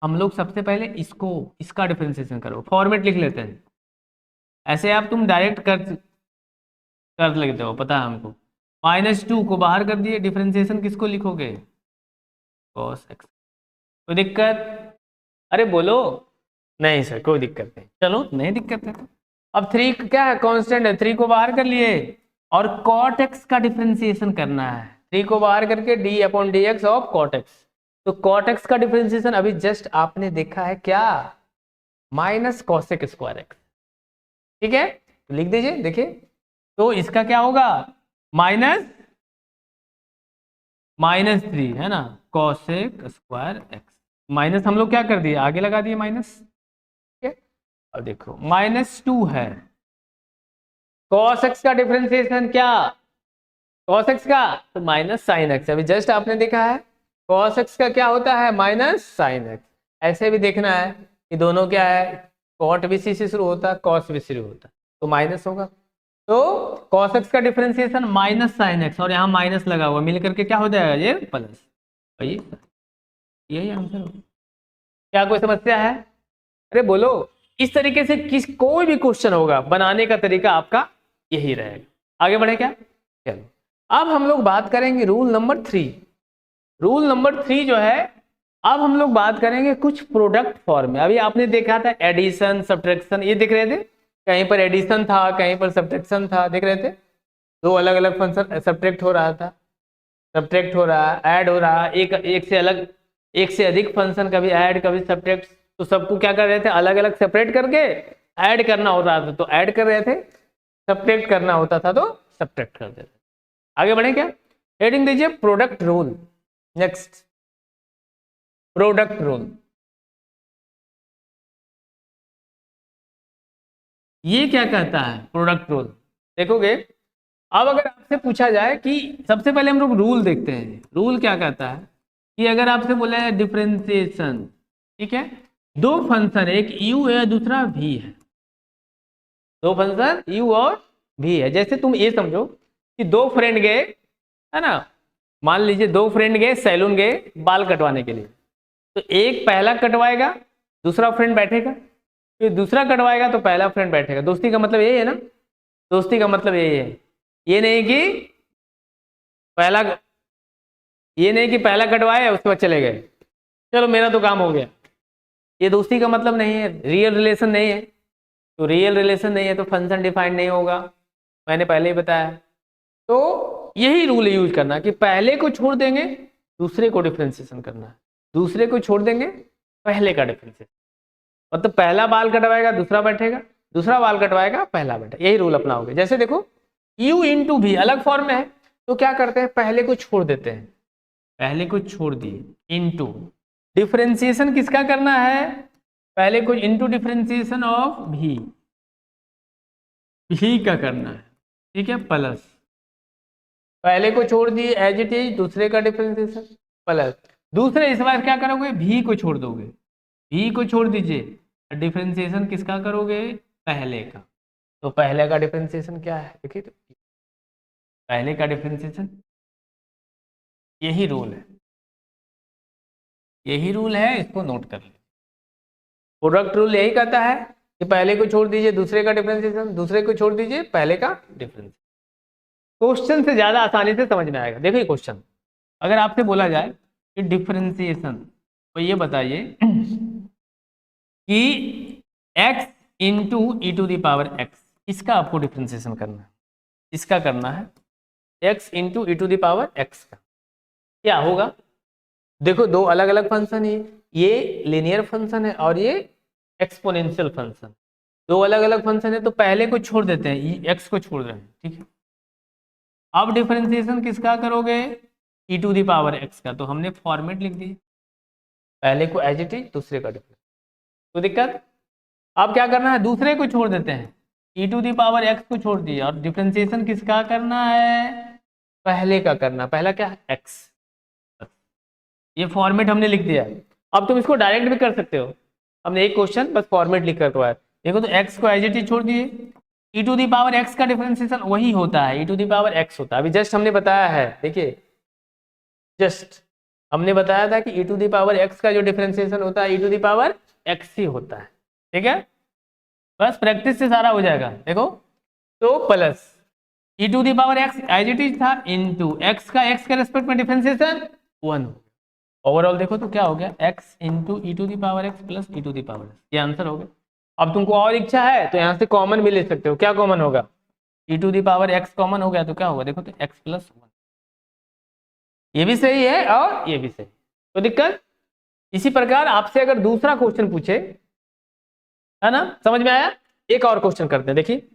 हम लोग सबसे पहले इसको, इसका डिफरेंशिएशन करो, फॉर्मेट लिख लेते हैं। ऐसे आप तुम डायरेक्ट कर लेते हो, पता है हमको। माइनस टू को बाहर कर दिए, डिफरेंशिएशन किसको लिखोगे, कॉस एक्स। कोई दिक्कत, अरे बोलो, नहीं सर कोई दिक्कत नहीं, चलो नहीं दिक्कत है। अब थ्री क्या है, कांस्टेंट है, थ्री को बाहर कर लिए, और कॉट एक्स का डिफरेंशिएशन करना है, थ्री को बाहर करके d upon d x of cot x. तो कॉट एक्स का डिफरेंशिएशन अभी जस्ट आपने देखा है क्या, माइनस कॉसेक स्क्वायर एक्स। ठीक है, तो लिख दीजिए, देखिए तो इसका क्या होगा, माइनस माइनस थ्री है ना, कॉसेक स्क्वायर एक्स, माइनस हम लोग क्या कर दिए, आगे लगा दिए माइनस। ठीक है, अब देखो माइनस टू है, कॉस एक्स का डिफरेंशिएशन क्या, cos x का तो माइनस साइन एक्स, अभी जस्ट आपने देखा है cos x का क्या होता है माइनस साइन एक्स। ऐसे भी देखना है कि दोनों क्या है, cot भी सी से शुरू होता है, cos भी शुरू होता है, तो माइनस होगा। तो cos x का डिफरेंशिएशन माइनस साइन एक्स, और यहाँ माइनस लगा हुआ मिल करके क्या हो जाएगा ये प्लस। यही आंसर होगा। क्या कोई समस्या है? अरे बोलो। इस तरीके से कोई भी क्वेश्चन होगा बनाने का तरीका आपका यही रहेगा। आगे बढ़े क्या? चलो अब हम लोग बात करेंगे रूल नंबर 3। रूल नंबर 3 जो है, अब हम लोग बात करेंगे कुछ प्रोडक्ट फॉर्म में। अभी आपने देखा था एडिशन सब्ट्रैक्शन, ये देख रहे थे, कहीं पर एडिशन था कहीं पर सब्ट्रैक्शन था, देख रहे थे, दो अलग अलग फंक्शन सब्ट्रैक्ट हो रहा था, सब्ट्रैक्ट हो रहा है, ऐड हो रहा है, एक से अलग, एक से अधिक फंक्शन, कभी ऐड कभी सब्ट्रैक्ट, तो सबको क्या कर रहे थे अलग अलग सेपरेट करके ऐड करना हो रहा था तो ऐड कर रहे थे, सब्ट्रैक्ट करना होता था तो सब्ट्रैक्ट कर देते। आगे बढ़े क्या? हेडिंग दीजिए product rule. Next product rule, ये क्या कहता है प्रोडक्ट रूल? देखोगे अब अगर आपसे पूछा जाए कि सबसे पहले हम लोग रूल देखते हैं, रूल क्या कहता है कि अगर आपसे बोला है डिफरेंशिएशन, ठीक है, दो फंक्शन एक u है दूसरा v है, दो फंक्शन u और v है। जैसे तुम ये समझो कि दो फ्रेंड गए, है ना, मान लीजिए दो फ्रेंड गए सैलून गए बाल कटवाने के लिए, तो एक पहला कटवाएगा दूसरा फ्रेंड बैठेगा, फिर दूसरा कटवाएगा तो पहला फ्रेंड बैठेगा। दोस्ती का मतलब यही है ना, दोस्ती का मतलब यही है, ये नहीं कि पहला, ये नहीं कि पहला कटवाए उसके बाद चले गए, चलो मेरा तो काम हो गया, ये दोस्ती का मतलब नहीं है, रियल रिलेशन नहीं है। तो रियल रिलेशन नहीं है तो फंक्शन डिफाइंड नहीं होगा, मैंने पहले ही बताया। तो यही रूल यूज करना कि पहले को छोड़ देंगे दूसरे को डिफरेंशिएशन करना है, दूसरे को छोड़ देंगे पहले का डिफरेंशिएशन, मतलब पहला बाल कटवाएगा दूसरा बैठेगा, दूसरा बाल कटवाएगा पहला बैठेगा, यही रूल अपनाओगे। जैसे देखो u इंटू भी अलग फॉर्म में है तो क्या करते हैं पहले को छोड़ देते हैं, पहले को छोड़ दिए इंटू डिफरेंशिएशन किसका करना है, पहले को इंटू डिफरेंशिएशन ऑफ भी का करना है, ठीक है, प्लस पहले को छोड़ दिए एज इट इज, दूसरे का डिफरेंशिएशन प्लस दूसरे, इस बार क्या करोगे भी को छोड़ दोगे, भी को छोड़ दीजिए, डिफरेंशिएशन किसका करोगे पहले का, तो पहले का डिफरेंशिएशन क्या है देखिए, तो पहले का डिफरेंशिएशन, यही रूल है, यही रूल है, इसको नोट कर लीजिए। प्रोडक्ट रूल यही कहता है कि पहले को छोड़ दीजिए दूसरे का डिफरेंशिएशन, दूसरे को छोड़ दीजिए पहले का डिफरेंशिएशन। क्वेश्चन से ज्यादा आसानी से समझ में आएगा। देखिए क्वेश्चन अगर आपसे बोला जाए कि डिफरेंशिएशन, तो ये बताइए कि x into e to the power x, इसका आपको डिफरेंशिएशन करना है, इसका करना है x into e to the power x का क्या होगा। देखो दो अलग अलग फंक्शन है, ये लिनियर फंक्शन है और ये एक्सपोनेंशियल फंक्शन, दो अलग अलग फंक्शन है तो पहले को छोड़ देते हैं, x को छोड़ रहे हैं, ठीक है। अब डिफरेंशिएशन किसका करोगे e to the power x का, तो हमने फॉर्मेट लिख दी, पहले को एज इट इज दूसरे का डिफरेंस, तो दिक्कत। अब क्या करना है दूसरे को छोड़ देते हैं, e to the power x को छोड़ दिया और डिफरेंशिएशन किसका करना है पहले का करना, पहला क्या है x, ये फॉर्मेट हमने लिख दिया है। अब तुम इसको डायरेक्ट भी कर सकते हो, हमने एक क्वेश्चन बस फॉर्मेट लिख कर करवाया। देखो तो x को एज इट इज छोड़ दिए, e to the power x का डिफरेंशिएशन वही होता है, e to the power x होता है, अभी जस्ट हमने बताया है, देखिए जस्ट हमने बताया था कि e to the power x का जो डिफरेंशिएशन होता है e to the power x ही होता है, ठीक है, बस प्रैक्टिस से सारा हो जाएगा। देखो तो plus e to the power x as it is था इनटू x का x के रेस्पेक्ट में डिफरेंशिएशन 1, ओवरऑल देखो तो क्या हो गया x into e to the power x plus e to the power x, ये आंसर हो गया। अब तुमको और इच्छा है तो यहाँ से कॉमन भी ले सकते हो, क्या कॉमन होगा E to the power X common हो गया तो क्या होगा देखो तो x प्लस 1, ये भी सही है और ये भी सही, तो दिक्कत। इसी प्रकार आपसे अगर दूसरा क्वेश्चन पूछे, है ना, समझ में आया, एक और क्वेश्चन करते हैं, देखिए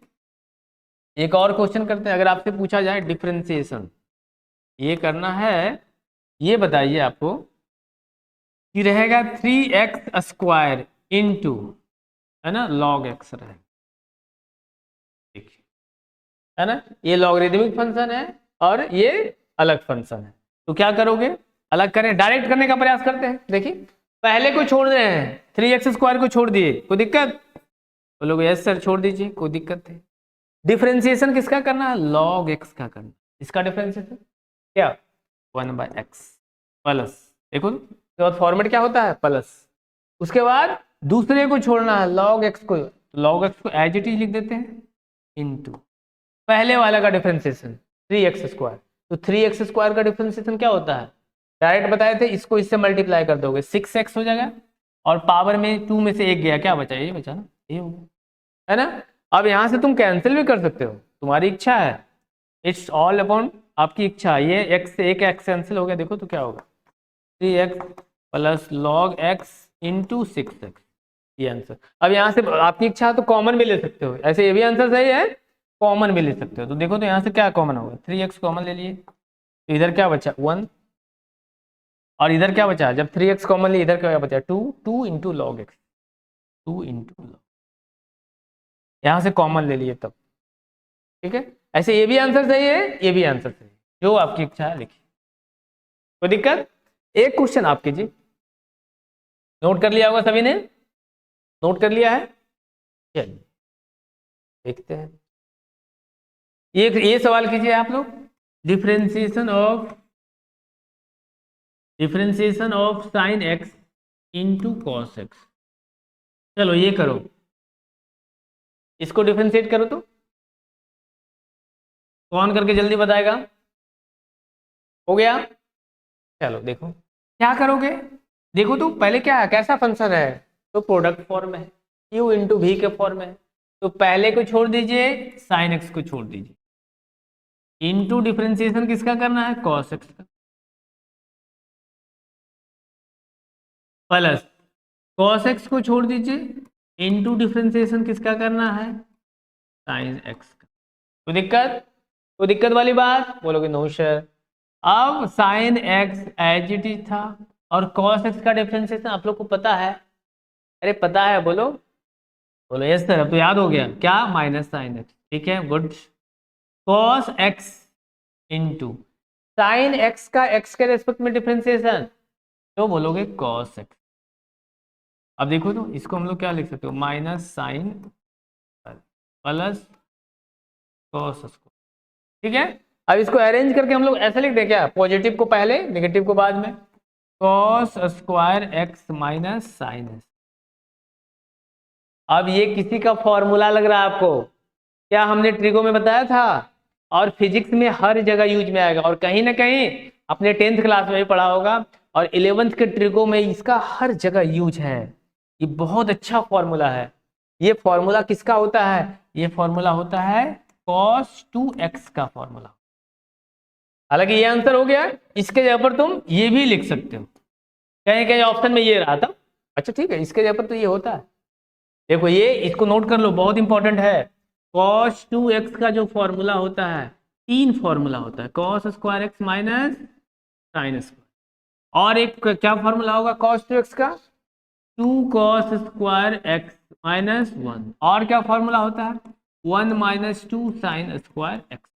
एक और क्वेश्चन करते हैं। अगर आपसे पूछा जाए डिफरेंशिएशन ये करना है, ये बताइए आपको कि रहेगा 3x स्क्वायर इंटू, है ना, log x रहेगा, देखिए, है ना, ये लॉगरिदमिक फंक्शन है और ये अलग फंक्शन है। तो क्या करोगे, अलग करें, डायरेक्ट करने का प्रयास करते हैं। देखिए पहले को छोड़ रहे हैं, 3x² को छोड़ दिए, कोई दिक्कत? बोलोगे यस सर छोड़ दीजिए, कोई दिक्कत है। डिफरेंशिएशन किसका करना है, log x का करना। इसका डिफरेंशिएशन क्या, 1/x प्लस, देखो उसके बाद फॉर्मेट क्या होता है प्लस, उसके बाद दूसरे को छोड़ना है log x को, log x को एज इट इज लिख देते हैं इनटू पहले वाला का डिफरेंशिएशन 3x²। तो 3x² का डिफरेंशिएशन क्या होता है, डायरेक्ट बताए थे, इसको इससे मल्टीप्लाई कर दोगे 6x हो जाएगा, और पावर में 2 में से 1 गया, क्या बचा, ये बचा ना, ये हो गया, है ना। अब यहां से तुम कैंसिल भी कर सकते हो, तुम्हारी इच्छा है, इट्स ऑल अपॉन आपकी इच्छा। ये x से एक x कैंसिल हो गया, देखो तो क्या होगा, 3x plus log x into 6x, ये आंसर। अब यहाँ से आपकी इच्छा है तो कॉमन भी ले सकते हो, ऐसे ये भी आंसर सही है, कॉमन भी ले सकते हो। तो देखो तो यहाँ से क्या कॉमन होगा, 3x कॉमन ले लिए, तो इधर क्या बचा 1, और इधर क्या बचा, जब 3x कॉमन लिए इधर क्या बचा 2, 2 into log x, 2 into log, यहाँ से कॉमन ले लिए तब, ठीक है। ऐसे ये भी आंसर सही है, ये भी आंसर सही है, जो आपकी इच्छा है लिखिए, कोई दिक्कत। एक क्वेश्चन आप कीजिए, नोट कर लिया होगा सभी ने, नोट कर लिया है, चलिए देखते हैं। ये सवाल कीजिए आप लोग, differentiation of sine x into cos x. चलो ये करो, इसको डिफरेंशिएट करो, तो कौन करके जल्दी बताएगा, हो गया। चलो देखो क्या करोगे, देखो तो पहले क्या है, कैसा फंक्शन है, तो प्रोडक्ट फॉर्म है, u इंटू वी के फॉर्म है, तो पहले को छोड़ दीजिए, साइन एक्स को छोड़ दीजिए, इंटू डिफरेंशिएशन किसका करना है, कॉस एक्स का, प्लस कॉस एक्स को छोड़ दीजिए, इंटू डिफरेंशिएशन किसका करना है, साइन एक्स का। कोई दिक्कत, कोई दिक्कत वाली बात, बोलोगे नो सर। अब sine x as it is था, और कॉस एक्स का डिफरेंशिएशन आप लोग को पता है, अरे पता है, बोलो बोलो यस सर, अब तो याद हो गया, क्या, माइनस साइन एक्स, ठीक है good. Cos x into sine x का एक्स के रेस्पेक्ट में डिफरेंशिएशन, तो बोलोगे कॉस एक्स। अब देखो तो इसको हम लोग क्या लिख सकते हो, minus sine plus cos square, ठीक है। अब इसको अरेंज करके हम लोग ऐसे लिख दें क्या, पॉजिटिव को पहले नेगेटिव को बाद में, cos square x minus sine x. अब ये किसी का फॉर्मूला लग रहा है आपको, क्या हमने ट्रिगो में बताया था, और फिजिक्स में हर जगह यूज में आएगा, और कहीं ना कहीं अपने 10th क्लास में भी पढ़ा होगा, और 11th के ट्रिगो में इसका हर जगह यूज है। ये बहुत अच्छा फॉर्मूला है। ये फॉर्मूला किसका होता है, ये फॉर्मूला होता है cos 2x का फॉर्मूला। हालांकि ये आंसर हो गया, इसके जगह पर तुम ये भी लिख सकते हो, कहीं कहीं ऑप्शन में ये रहा था, अच्छा ठीक है, इसके जगह पर तो ये होता है। देखो ये इसको नोट कर लो, बहुत इंपॉर्टेंट है। cos 2x का जो फॉर्मूला होता है, 3 फॉर्मूला होता है, cos square x minus sine square, और एक क्या फॉर्मूला होगा cos 2x का, 2 cos स्क्वायर एक्स माइनस 1, और क्या फॉर्मूला होता है 1 माइनस 2 साइन स्क्वायर एक्स।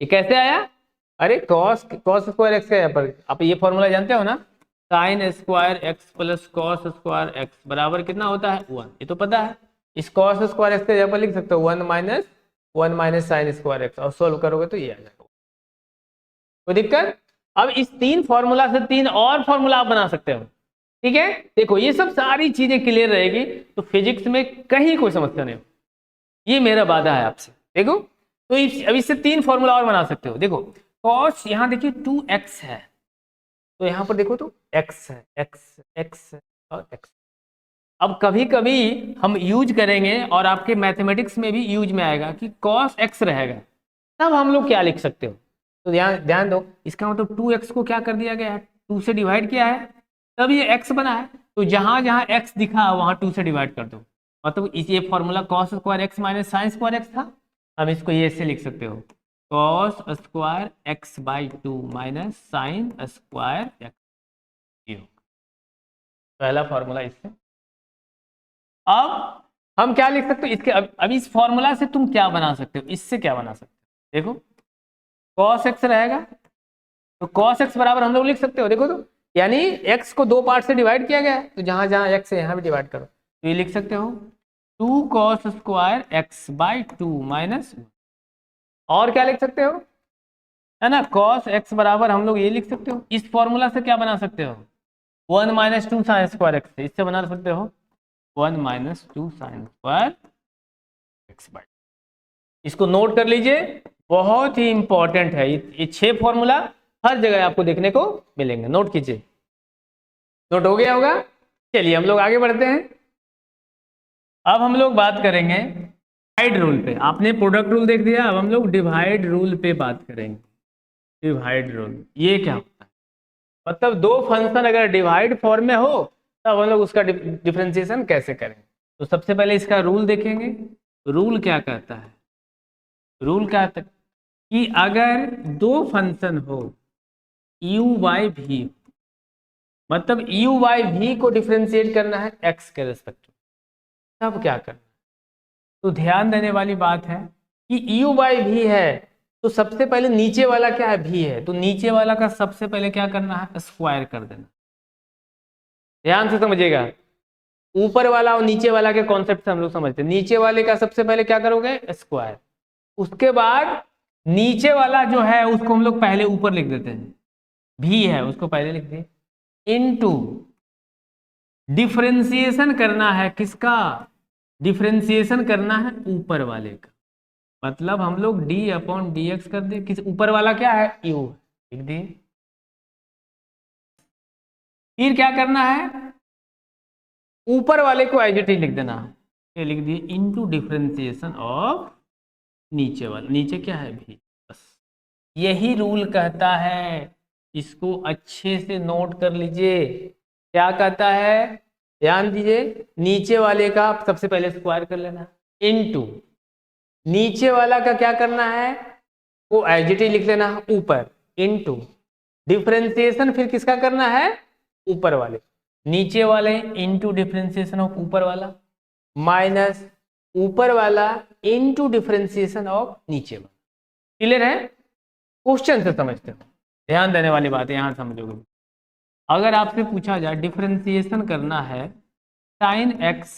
ये कैसे आया, अरे cos स्क्वायर एक्स का, यहाँ पर आप ये फॉर्मूला जानते हो ना, sine square x plus cos square x बराबर कितना होता है 1, ये तो पता है। इस कॉस स्क्वायर एक्स के जगह पर लिख सकते हो 1 माइनस साइन स्क्वायर एक्स, और सोल्व करोगे तो ये आ जाएगा, कोई दिक्कत। अब इस 3 फॉर्मूला से 3 और फॉर्मूला आप बना सकते हो, ठीक है। देखो ये सब सारी चीजें क्लियर रहेगी, तो फिजिक्स में कहीं कोई समस्या नहीं हो, ये मेरा वादा है आपसे। देखो तो अब इससे 3 फॉर्मूला और बना सकते हो। देखो कॉस, यहाँ देखिए 2x है, तो यहाँ पर देखो तो x है, x और x। अब कभी कभी हम यूज करेंगे, और आपके मैथमेटिक्स में भी यूज में आएगा कि cos x रहेगा, तब हम लोग क्या लिख सकते हो, तो ध्यान ध्यान दो, इसका मतलब 2x को क्या कर दिया गया है, 2 से डिवाइड किया है, तब ये x बना है, तो जहां जहां x दिखा वहां 2 से डिवाइड कर दो, मतलब ये formula cos square x minus sine square x था। हम इसको ये ऐसे लिख सकते हो, cos square x by 2 minus sine square x, पहला फॉर्मूला इससे। अब हम क्या लिख सकते हो इसके, अब इस फॉर्मूला से तुम क्या बना सकते हो, इससे क्या बना सकते हो, देखो कॉस एक्स रहेगा, तो कॉस एक्स बराबर हम लोग लिख सकते हो, देखो तो, यानी एक्स को दो पार्ट से डिवाइड किया गया है, तो जहां जहां एक्स है यहां भी डिवाइड करो, तो ये लिख सकते हो 2 cos square x by 2 minus, और क्या लिख सकते हो, है ना, cos एक्स बराबर हम लोग ये लिख सकते हो, इस फॉर्मूला से क्या बना सकते हो, 1 माइनस 2 साइन स्क्वायर एक्स, इससे बना सकते हो 1 minus 2 sine square x by, इसको नोट कर लीजिए, बहुत ही इंपॉर्टेंट है ये 6 फॉर्मूला हर जगह आपको देखने को मिलेंगे, नोट कीजिए। नोट हो गया होगा, चलिए हम लोग आगे बढ़ते हैं। अब हम लोग बात करेंगे डिवाइड रूल पे, आपने प्रोडक्ट रूल देख दिया, अब हम लोग डिवाइड रूल पे बात करेंगे। डिवाइड रूल ये क्या होता है, मतलब दो फंक्शन अगर डिवाइड फॉर्म में हो तब हम लोग उसका डिफरेंशिएशन कैसे करें। तो सबसे पहले इसका रूल देखेंगे, रूल क्या कहता है, रूल क्या कहता है कि अगर दो फंक्शन हो u बाई वी, मतलब u बाई वी को डिफरेंशिएट करना है x के रेस्पेक्ट में, तब क्या करना है, तो ध्यान देने वाली बात है कि u बाई वी है, तो सबसे पहले नीचे वाला क्या है, v है, तो नीचे वाला का सबसे पहले क्या करना है, स्क्वायर कर देना। ध्यान से समझिएगा, ऊपर वाला और नीचे वाला के कॉन्सेप्ट से हम लोग समझते हैं, नीचे वाले का सबसे पहले क्या करोगे, स्क्वायर, उसके बाद नीचे वाला जो है उसको हम लोग पहले ऊपर लिख देते हैं, भी है उसको पहले लिख दिए, इनटू डिफरेंशिएशन करना है किसका, डिफरेंशिएशन करना है ऊपर वाले का, मतलब हम लोग d अपॉन डी एक्स कर दे, किस ऊपर वाला क्या है, u लिख दिए, फिर क्या करना है, ऊपर वाले को एज इट इज लिख देना, ये लिख दिए इनटू डिफरेंशिएशन ऑफ नीचे वाला, नीचे क्या है भी, बस यही रूल कहता है, इसको अच्छे से नोट कर लीजिए, क्या कहता है, ध्यान दीजिए, नीचे वाले का सबसे पहले स्क्वायर कर लेना, इनटू नीचे वाला का क्या करना है, वो एज इट इज लिख लेना ऊपर, इनटू डिफरेंशिएशन फिर किसका करना है, ऊपर वाले, नीचे वाले इनटू डिफरेंशिएशन ऑफ ऊपर वाला, माइनस ऊपर वाला इनटू डिफरेंशिएशन ऑफ नीचे वाला। क्लियर है, क्वेश्चन से समझते हो, ध्यान देने वाली बात है, यहां समझोगे। अगर आपसे पूछा जाए डिफरेंशिएशन करना है sine x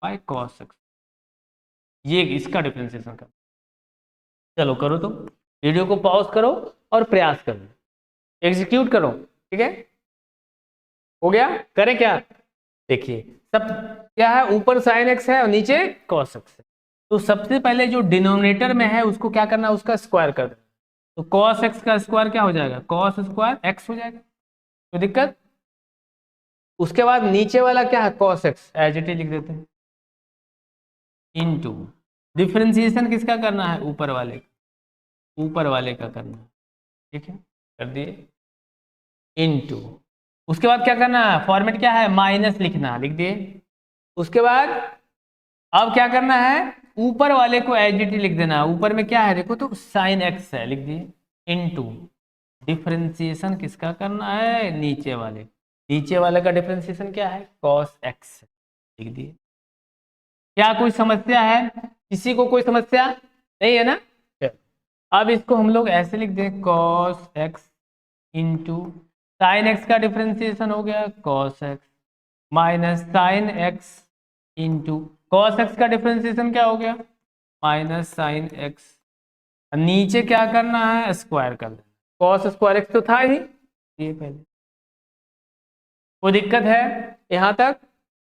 by cos x, ये इसका डिफरेंशिएशन कर, चलो करो, तो वीडियो को पॉज करो और प्रयास करो, एग्जीक्यूट करो, ठीक है, हो गया, करें क्या, देखिए सब क्या है, ऊपर साइन एक्स है और नीचे कॉस एक्स है, तो सबसे पहले जो डिनोमिनेटर में है उसको क्या करना है, उसका स्क्वायर कर देना, तो कॉस एक्स का स्क्वायर क्या हो जाएगा, कॉस स्क्वायर एक्स हो जाएगा, कोई दिक्कत, उसके बाद नीचे वाला क्या है, cos x as it is लिख देते हैं, इनटू डिफरेंशिएशन किसका करना है, ऊपर वाले का, ऊपर वाले का करना है, ठीक है, कर दिए, इनटू उसके बाद क्या करना है, फॉर्मेट क्या है, माइनस लिखना, लिख दिए, उसके बाद अब क्या करना है, ऊपर वाले को एज इट इज लिख देना, ऊपर में क्या है देखो तो साइन एक्स है, लिख दिए, इनटू डिफरेंशिएशन किसका करना है, नीचे वाले, नीचे वाले का डिफरेंशिएशन क्या है, कॉस एक्स, लिख दिए। क्या कोई समस्या है, किसी को कोई समस्या नहीं है ना, अब इसको हम लोग ऐसे लिख दें, cos x into sine x का डिफरेंशिएशन हो गया cos x, minus sine x into cos x का डिफरेंशिएशन क्या हो गया, माइनस साइन एक्स, नीचे क्या करना है, स्क्वायर कर देना, कॉस स्क्वायर एक्स तो था ही ये पहले, कोई दिक्कत है यहां तक,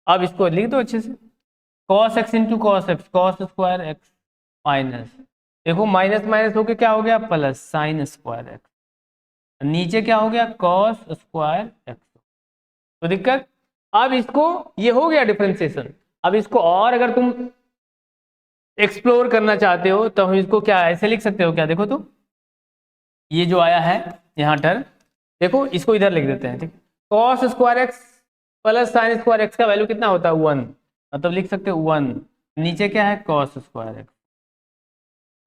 अब इसको लिख दो अच्छे से, cos x into cos x, cos square x, minus देखो माइनस माइनस होके क्या हो गया, प्लस साइन स्क्वायर एक्स, नीचे क्या हो गया, कॉस स्क्वायर एक्स, तो दिक्कत, अब इसको ये हो गया डिफरेंशिएशन, अब इसको और अगर तुम एक्सप्लोर करना चाहते हो तो हम इसको क्या ऐसे लिख सकते हो क्या, देखो तो ये जो आया है यहाँ टर्म, देखो इसको इधर लिख देते हैं, ठीक, cos square x plus sine square x का वैल्यू कितना होता है 1, मतलब लिख सकते हो 1, नीचे क्या है cos square x,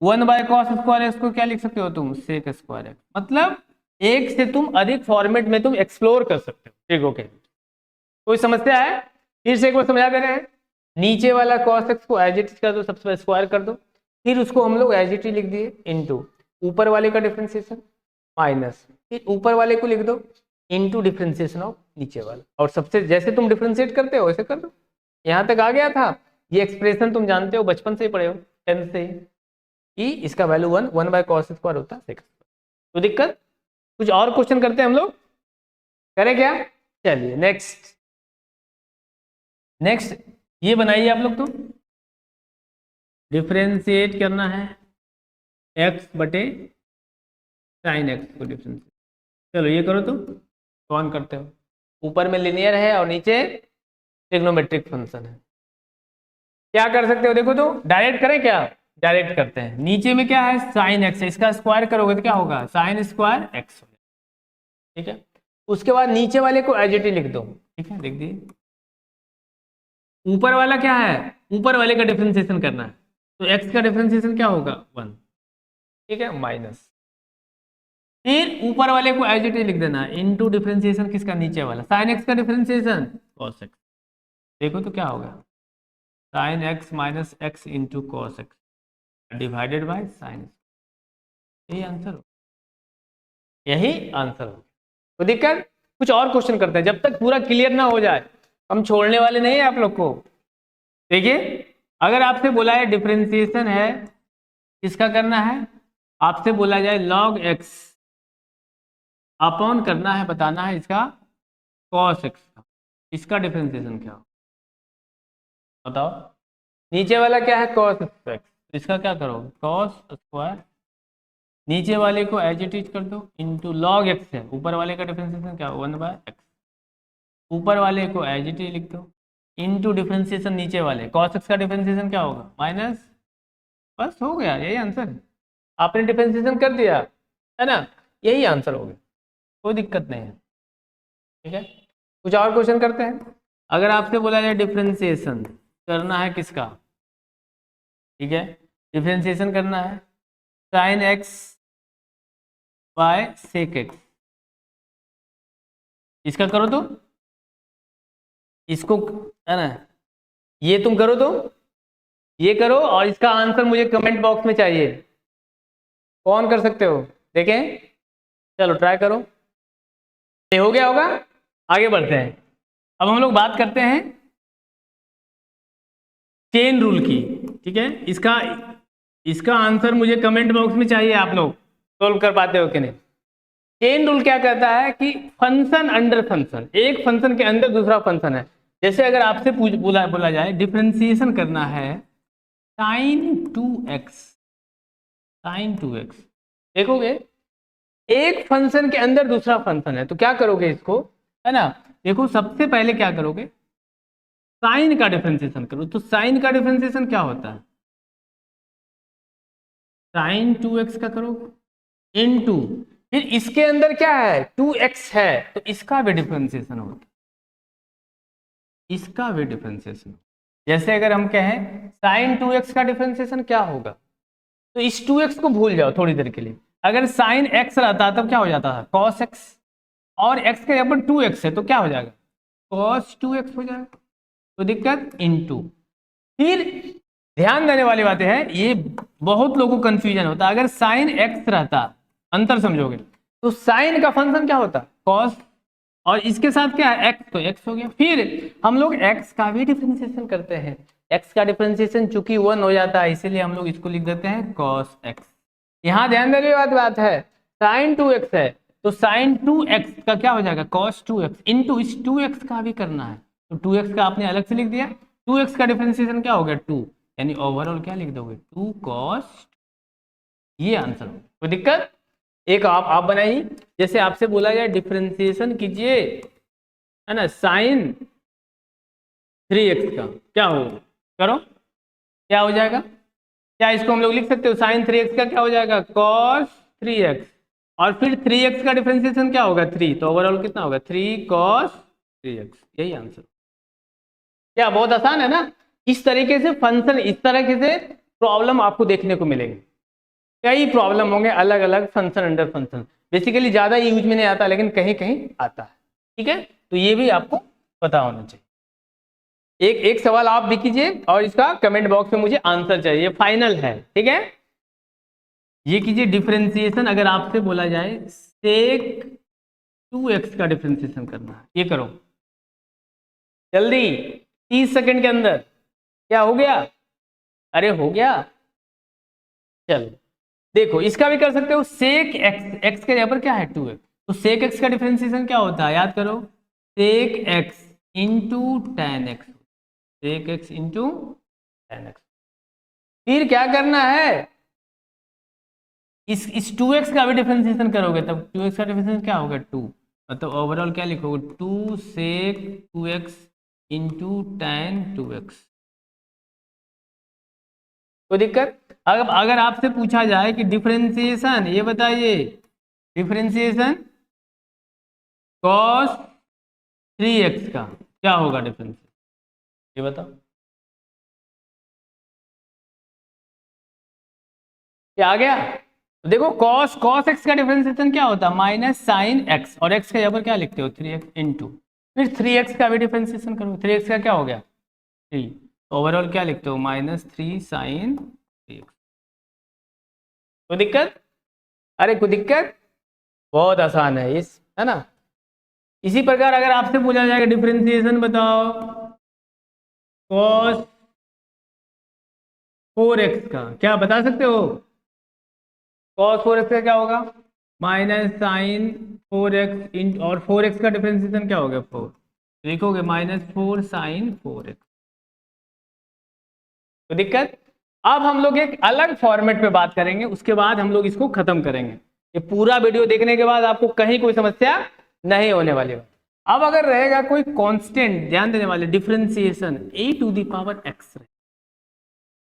1 by cos square x को क्या लिख सकते हो तुम, सेक स्क्वायर एक्स, मतलब एक से तुम अधिक फॉर्मेट में तुम एक्सप्लोर कर सकते हो, ठीक, ओके, कोई समस्या है, फिर से एक बार समझा दे रहे हैं, नीचे वाला cos x को एज इट इज कर दो, सबसे स्क्वायर कर दो, फिर उसको हम लोग एज इट इज लिख दिए इनटू ऊपर वाले का डिफरेंशिएशन माइनस, फिर ऊपर वाले को लिख दो इनटू डिफरेंशिएशन ऑफ नीचे वाला, और सबसे जैसे तुम डिफरेंशिएट करते हो वैसे कर दो। यहां तक आ गया था। ये एक्सप्रेशन तुम जानते हो, बचपन से ही पढ़े हो, 10th से ही, कि इसका वैल्यू 1/cos² होता है sec²। तो दिक्कत, कुछ और क्वेश्चन करते हैं हम लोग, करें क्या? चलिए नेक्स्ट ये बनाइए आप लोग। तो डिफरेंशिएट करना है x बटे साइन एक्स को डिफरेंशिएट। चलो ये करो, तो कौन करते हो? ऊपर में लिनियर है और नीचे ट्रिग्नोमेट्रिक फंक्शन है। क्या कर सकते हो देखो, तो डायरेक्ट करें क्या? डायरेक्ट करते हैं। नीचे में क्या है? साइन एक्स, इसका स्क्वायर करोगे तो क्या होगा? Sine square x. ठीक है, उसके बाद नीचे वाले को एज इट इज लिख दो। ठीक है, लिख दिए। ऊपर वाला क्या है? ऊपर वाले का डिफरेंशिएशन करना है, तो x का डिफरेंशिएशन क्या होगा? 1। ठीक है, माइनस, फिर ऊपर वाले को एज इट इज लिख देना इनटू डिफरेंशिएशन किसका? नीचे वाला, साइन एक्स का डिफरेंशिएशन cos x। देखो तो क्या होगा? Sine x minus x into cos x divided by sine. यही आंसर हो, यही आंसर हो। तो दिक्कत, कुछ और क्वेश्चन करते हैं, जब तक पूरा क्लियर ना हो जाए हम छोड़ने वाले नहीं है आप लोग को। देखिए, अगर आपसे बोला है डिफरेंशिएशन है, किसका करना है? आपसे बोला जाए log x अपॉन करना है, बताना है इसका cos x का, इसका डिफरेंशिएशन क्या हो? बताओ। नीचे वाला क्या है? cos x, इसका क्या करोगे? cos स्क्वायर, नीचे वाले को एज इट इज कर दो इनटू log x है, ऊपर वाले का डिफरेंशिएशन क्या हो? 1/x। ऊपर वाले को एज इट इज लिख दो इनटू डिफरेंशिएशन नीचे वाले, cos x का डिफरेंशिएशन क्या होगा? माइनस। बस हो गया, यही आंसर है। आपने डिफरेंशिएशन कर दिया है ना, यही आंसर हो गया, कोई दिक्कत नहीं है। ठीक है, कुछ और क्वेश्चन करते हैं। अगर आपसे बोला जाए डिफरेंशिएशन करना है किसका? ठीक है, डिफरेंशिएशन करना है sine x by sec x, इसका करो तो, इसको है ना, ये तुम करो तो, ये करो, और इसका आंसर मुझे कमेंट बॉक्स में चाहिए। कौन कर सकते हो देखें? चलो ट्राई करो। ये हो गया होगा, आगे बढ़ते हैं। अब हम लोग बात करते हैं चेन रूल की। ठीक है, इसका आंसर मुझे कमेंट बॉक्स में चाहिए। आप लोग सोल्व कर पाते हो कि नहीं? चेन रूल क्या कहता है कि फंक्शन अंडर फंक्शन, एक फंक्शन के अंदर दूसरा फंक्शन है। जैसे अगर आपसे बोला जाए डिफरेंशिएशन करना है साइन 2x, साइन 2x, देखोगे एक फंक्शन के अंदर दूसरा फंक्शन है, तो क्या करोगे इसको, है ना? देखो सबसे पहले क्या करोगे? साइन का डिफरेंशिएशन करो। तो साइन का डिफरेंशिएशन क्या होता है? साइन 2x का करो इनटू, फिर इसके अंदर क्या है? 2x है, तो इसका भी डिफरेंशिएशन होता है, इसका भी डिफरेंशिएशन। जैसे अगर हम कहें साइन 2x का डिफरेंशिएशन क्या होगा, तो इस 2x को भूल जाओ थोड़ी देर के लिए। अगर साइन x रहता तब क्या हो जाता था? cos x, और x के यहाँ पर 2x है तो क्या हो जाएगा? cos 2x हो जाएगा। तो दिक्कत इनटू, फिर ध्यान देने वाली बात है, ये बहुत लोगों को कंफ्यूजन होता है। अगर साइन x रहता, अंतर समझोगे, तो साइन का फंक्शन क्या होता? cos, और इसके साथ क्या है? x, तो x हो गया। फिर हम लोग x का भी डिफरेंशिएशन करते हैं, x का डिफरेंशिएशन चूंकि 1 हो जाता है, इसीलिए हम लोग इसको लिख देते हैं cos x। यहाँ ध्यान देने वाली बात है, साइन 2x है, तो साइन 2x का क्या हो जाएगा? cos 2x इंटू इस 2x का भी करना है, तो 2x का आपने अलग से लिख दिया। 2x का डिफरेंशिएशन क्या हो गया? 2, यानी ओवरऑल क्या लिख दोगे? 2 cos। ये आंसर हो, कोई दिक्कत? एक आप बनाइए। जैसे आपसे बोला जाए डिफरेंशिएशन कीजिए, है ना, साइन 3x का, क्या हो? करो, क्या हो जाएगा? क्या इसको हम लोग लिख सकते हो? साइन 3x का क्या हो जाएगा? cos 3x, और फिर 3x का डिफरेंशिएशन क्या होगा? 3, तो ओवरऑल कितना होगा? 3 cos 3x। यही आंसर। क्या बहुत आसान है ना? इस तरीके से फंक्शन, इस तरीके से प्रॉब्लम आपको देखने को मिलेगी। कई प्रॉब्लम होंगे अलग अलग फंक्शन अंडर फंक्शन, बेसिकली ज्यादा यूज में नहीं आता, लेकिन कहीं कहीं आता है। ठीक है, तो ये भी आपको पता होना चाहिए। एक एक सवाल आप भी कीजिए और इसका कमेंट बॉक्स में मुझे आंसर चाहिए, फाइनल है। ठीक है। ये कीजिए डिफरेंशिएशन। अगर आपसे बोला जाए सेक 2x का डिफरेंशिएशन करना है, ये करो जल्दी 30 सेकंड के अंदर। क्या हो गया? अरे हो गया। चलो देखो, इसका भी कर सकते हो। सेक एक्स, एक्स के जगह पर क्या है 2x, तो सेक एक्स का डिफरेंशिएशन क्या होता है याद करो, sec x into tan x, sec x into tan x. फिर क्या करना है, इस 2x का भी डिफरेंशिएशन करोगे तब 2x का डिफरेंशिएशन क्या होगा 2, मतलब ओवरऑल क्या लिखोगे 2 सेक 2x इंटू टेन 2x। कोई दिक्कत? अगर आपसे पूछा जाए कि डिफरेंशिएशन, ये बताइए डिफरेंशिएशन cos 3x का क्या होगा डिफरेंशिएशन, ये बताओ। क्या आ गया? तो देखो cos x का डिफरेंशिएशन क्या होता है माइनस साइन x, और x के जगह पर क्या लिखते हो 3x इंटू, फिर 3x का भी डिफरेंशिएशन करो, 3x का क्या हो गया 3, ओवरऑल क्या लिखते हो माइनस 3 साइन 3x। कोई दिक्कत? अरे कोई दिक्कत? बहुत आसान है इस, है ना। इसी प्रकार अगर आपसे पूछा जाएगा डिफरेंशिएशन बताओ cos 4x का, क्या बता सकते हो? cos 4x का क्या होगा माइनस साइन 4x इन, और 4x का डिफरेंशिएशन क्या हो गया 4, लिखोगे माइनस 4 साइन 4x। तो दिक्कत? अब हम लोग एक अलग फॉर्मेट पे बात करेंगे, उसके बाद हम लोग इसको खत्म करेंगे। ये पूरा वीडियो देखने के बाद आपको कहीं कोई समस्या नहीं होने वाली है। अब अगर रहेगा कोई कांस्टेंट, ध्यान देने वाले, differentiation e to the power x,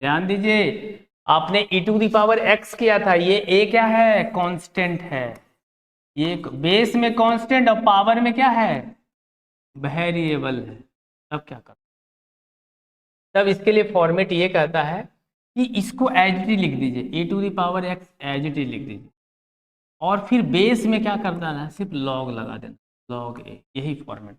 ध्यान दीजिए आपने e to the power x किया था, ये a क्या है कांस्टेंट है, ये बेस में कांस्टेंट और पावर में क्या है वेरिएबल है। तब क्या कर, तब इसके लिए फॉर्मेट ये कहता है कि इसको एज इट इज लिख दीजिए, e to the power x as it is लिख दीजिए, और फिर बेस में क्या करना है सिर्फ लॉग लगा देना, लॉग a, यही फॉर्मेट।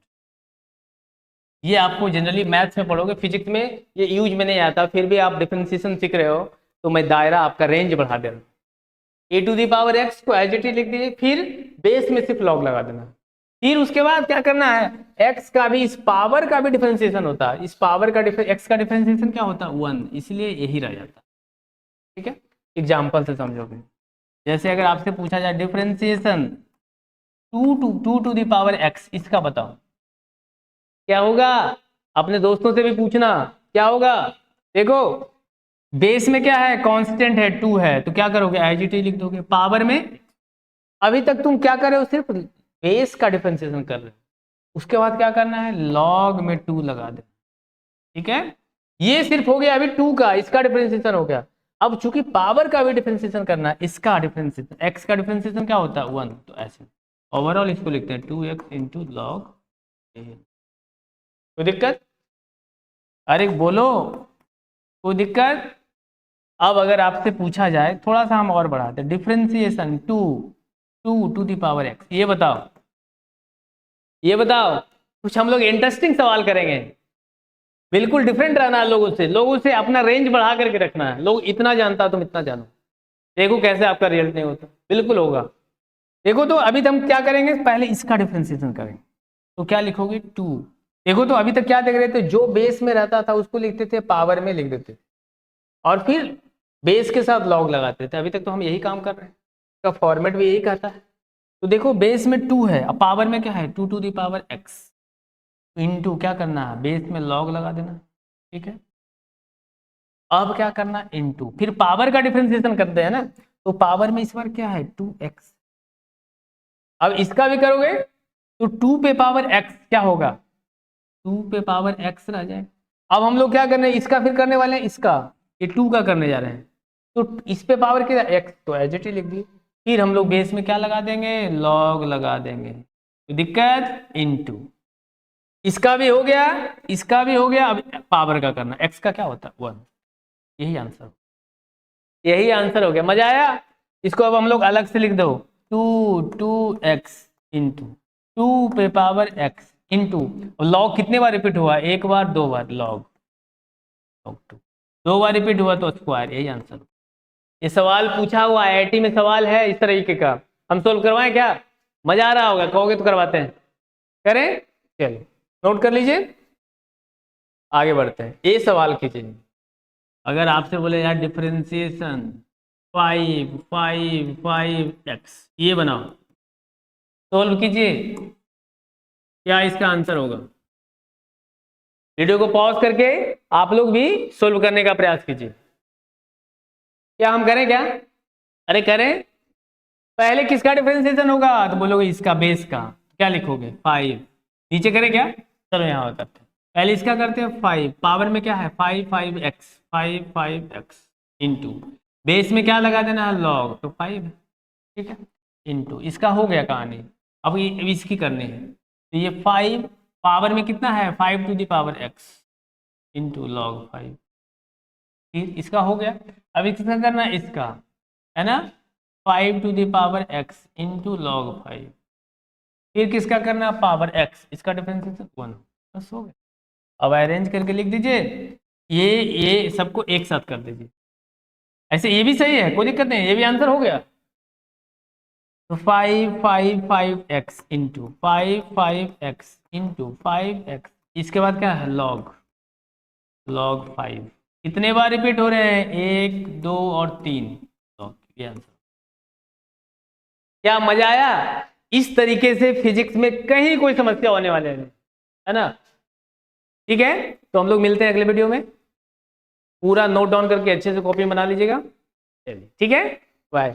ये आपको जनरली मैथ्स में पढ़ोगे, फिजिक्स में ये यूज में नहीं आता, फिर भी आप डिफरेंशिएशन सीख रहे हो तो मैं दायरा आपका रेंज बढ़ा दे रहा हूँ। ए टू दी पावर एक्स को एज इट इज लिख दीजिए, फिर बेस में सिर्फ लॉग लगा देना। फिर उसके बाद क्या करना है, एक्स का भी, इस पावर का भी डिफरेंशिएशन होता है, इस पावर का एक्स का डिफरेंशिएशन क्या होता है 1, इसलिए यही रह जाता है। ठीक है, एग्जाम्पल से समझोगे। जैसे अगर आपसे पूछा जाए differentiation 2 to the power x, इसका बताओ क्या होगा, अपने दोस्तों से भी पूछना क्या होगा। देखो बेस में क्या है कांस्टेंट है 2 है, तो क्या करोगे एज इट इज लिख दोगे, पावर में अभी तक तुम क्या कर रहे हो सिर्फ बेस का डिफरेंशिएशन कर रहे हो, उसके बाद क्या करना है लॉग में 2 लगा दे। ठीक है, ये सिर्फ हो गया अभी 2 का, इसका डिफरेंशिएशन हो गया। अब चूंकि पावर का भी डिफरेंशिएशन करना है, इसका डिफरेंशिएशन एक्स का डिफरेंशिएशन क्या होता है 1, तो ऐसे ओवरऑल इसको लिखते हैं 2x इंटू लॉग। कोई दिक्कत? अरे बोलो, कोई दिक्कत? अब अगर आपसे पूछा जाए, थोड़ा सा हम और बढ़ाते हैं, differentiation 2 to the power x, ये बताओ, ये बताओ। कुछ हम लोग इंटरेस्टिंग सवाल करेंगे, बिल्कुल डिफरेंट रहना है लोगों से, लोगों से अपना रेंज बढ़ा करके रखना है। लोग इतना जानता तुम इतना जानो, देखो कैसे आपका रिजल्ट नहीं होता, बिल्कुल होगा। देखो तो अभी हम क्या करेंगे, पहले इसका डिफरेंशिएशन करेंगे, तो क्या लिखोगे 2। देखो तो अभी तक क्या देख रहे थे, जो बेस में रहता था उसको लिखते थे, पावर में लिख देते थे, और फिर बेस के साथ लॉग लगाते थे। अभी तक तो हम यही काम कर रहे हैं, इसका फॉर्मेट भी यही कहता है। तो देखो बेस में 2 है, अब पावर में क्या है 2 to the power x, into क्या करना है बेस में लॉग लगा देना। ठीक है, अब क्या करना इनटू, फिर पावर का डिफरेंशिएशन करते हैं ना, तो पावर में इस बार क्या है 2x, अब इसका भी करोगे तो 2 पे पावर x क्या होगा 2 पे पावर x रह जाए। अब हम लोग क्या करने, इसका फिर करने वाले हैं, इसका ये 2 का करने जा रहे हैं, तो इस पे पावर क्या x, तो एज इट इज लिख दिए, फिर हम लोग बेस में क्या लगा देंगे लॉग लगा देंगे। तो दिक्कत इनटू, इसका भी हो गया, इसका भी हो गया, अब पावर का करना, x का क्या होता है 1, यही आंसर, यही आंसर हो गया। मजा आया? इसको अब हम लोग अलग से लिख दो 2x इंटू 2 पे पावर x इंटू लॉग कितने बार रिपीट हुआ, एक बार दो बार, लॉग 2 दो बार रिपीट हुआ तो स्क्वायर, यही आंसर। ये सवाल पूछा हुआ आईआईटी में सवाल है इस तरीके का, हम सोल्व करवाएं क्या? मजा आ रहा होगा, कहोगे तो करवाते हैं, करें? चलिए नोट कर लीजिए, आगे बढ़ते हैं। ये सवाल कीजिए, अगर आपसे बोले यार डिफरेंशिएशन 5 5 5x, ये बनाओ, सोल्व कीजिए, क्या इसका आंसर होगा? वीडियो को पॉज करके आप लोग भी सोल्व करने का प्रयास कीजिए। क्या हम करें क्या? अरे करें। पहले किसका डिफरेंशिएशन होगा? तो बोलोगे इसका, बेस का। क्या लिखोगे? 5। नीचे करें क्या? चलो यहाँ करते हैं, पहले इसका करते हैं 5, पावर में क्या है 5 5x 5 5x इंटू बेस में क्या लगा देना है लॉग, तो 5, ठीक है, इंटू इसका हो गया कहानी। अब इसकी करनी है, तो ये 5 पावर में कितना है 5 to the power x into log 5, फिर इसका हो गया। अब इसका करना है इसका, है ना, 5 to the power x into log 5, फिर किसका करना पावर x, इसका डिफरेंशिएशन 1, बस हो गया। अब अरेंज करके लिख दीजिए, ये सबको एक साथ कर दीजिए, ऐसे ये भी सही है, कोई दिक्कत नहीं, ये भी आंसर हो गया। तो 5 5 5x into 5 5x into 5x, इसके बाद क्या है लॉग 5, कितने बार रिपीट हो रहे हैं 1 2 और 3, लॉग, ये आंसर। क्या मजा आया? इस तरीके से फिजिक्स में कहीं कोई समस्या होने वाले नहीं, है ना? ठीक है, तो हम लोग मिलते हैं अगले वीडियो में, पूरा नोट डाउन करके अच्छे से कॉपी बना लीजिएगा। चलिए ठीक है, बाय।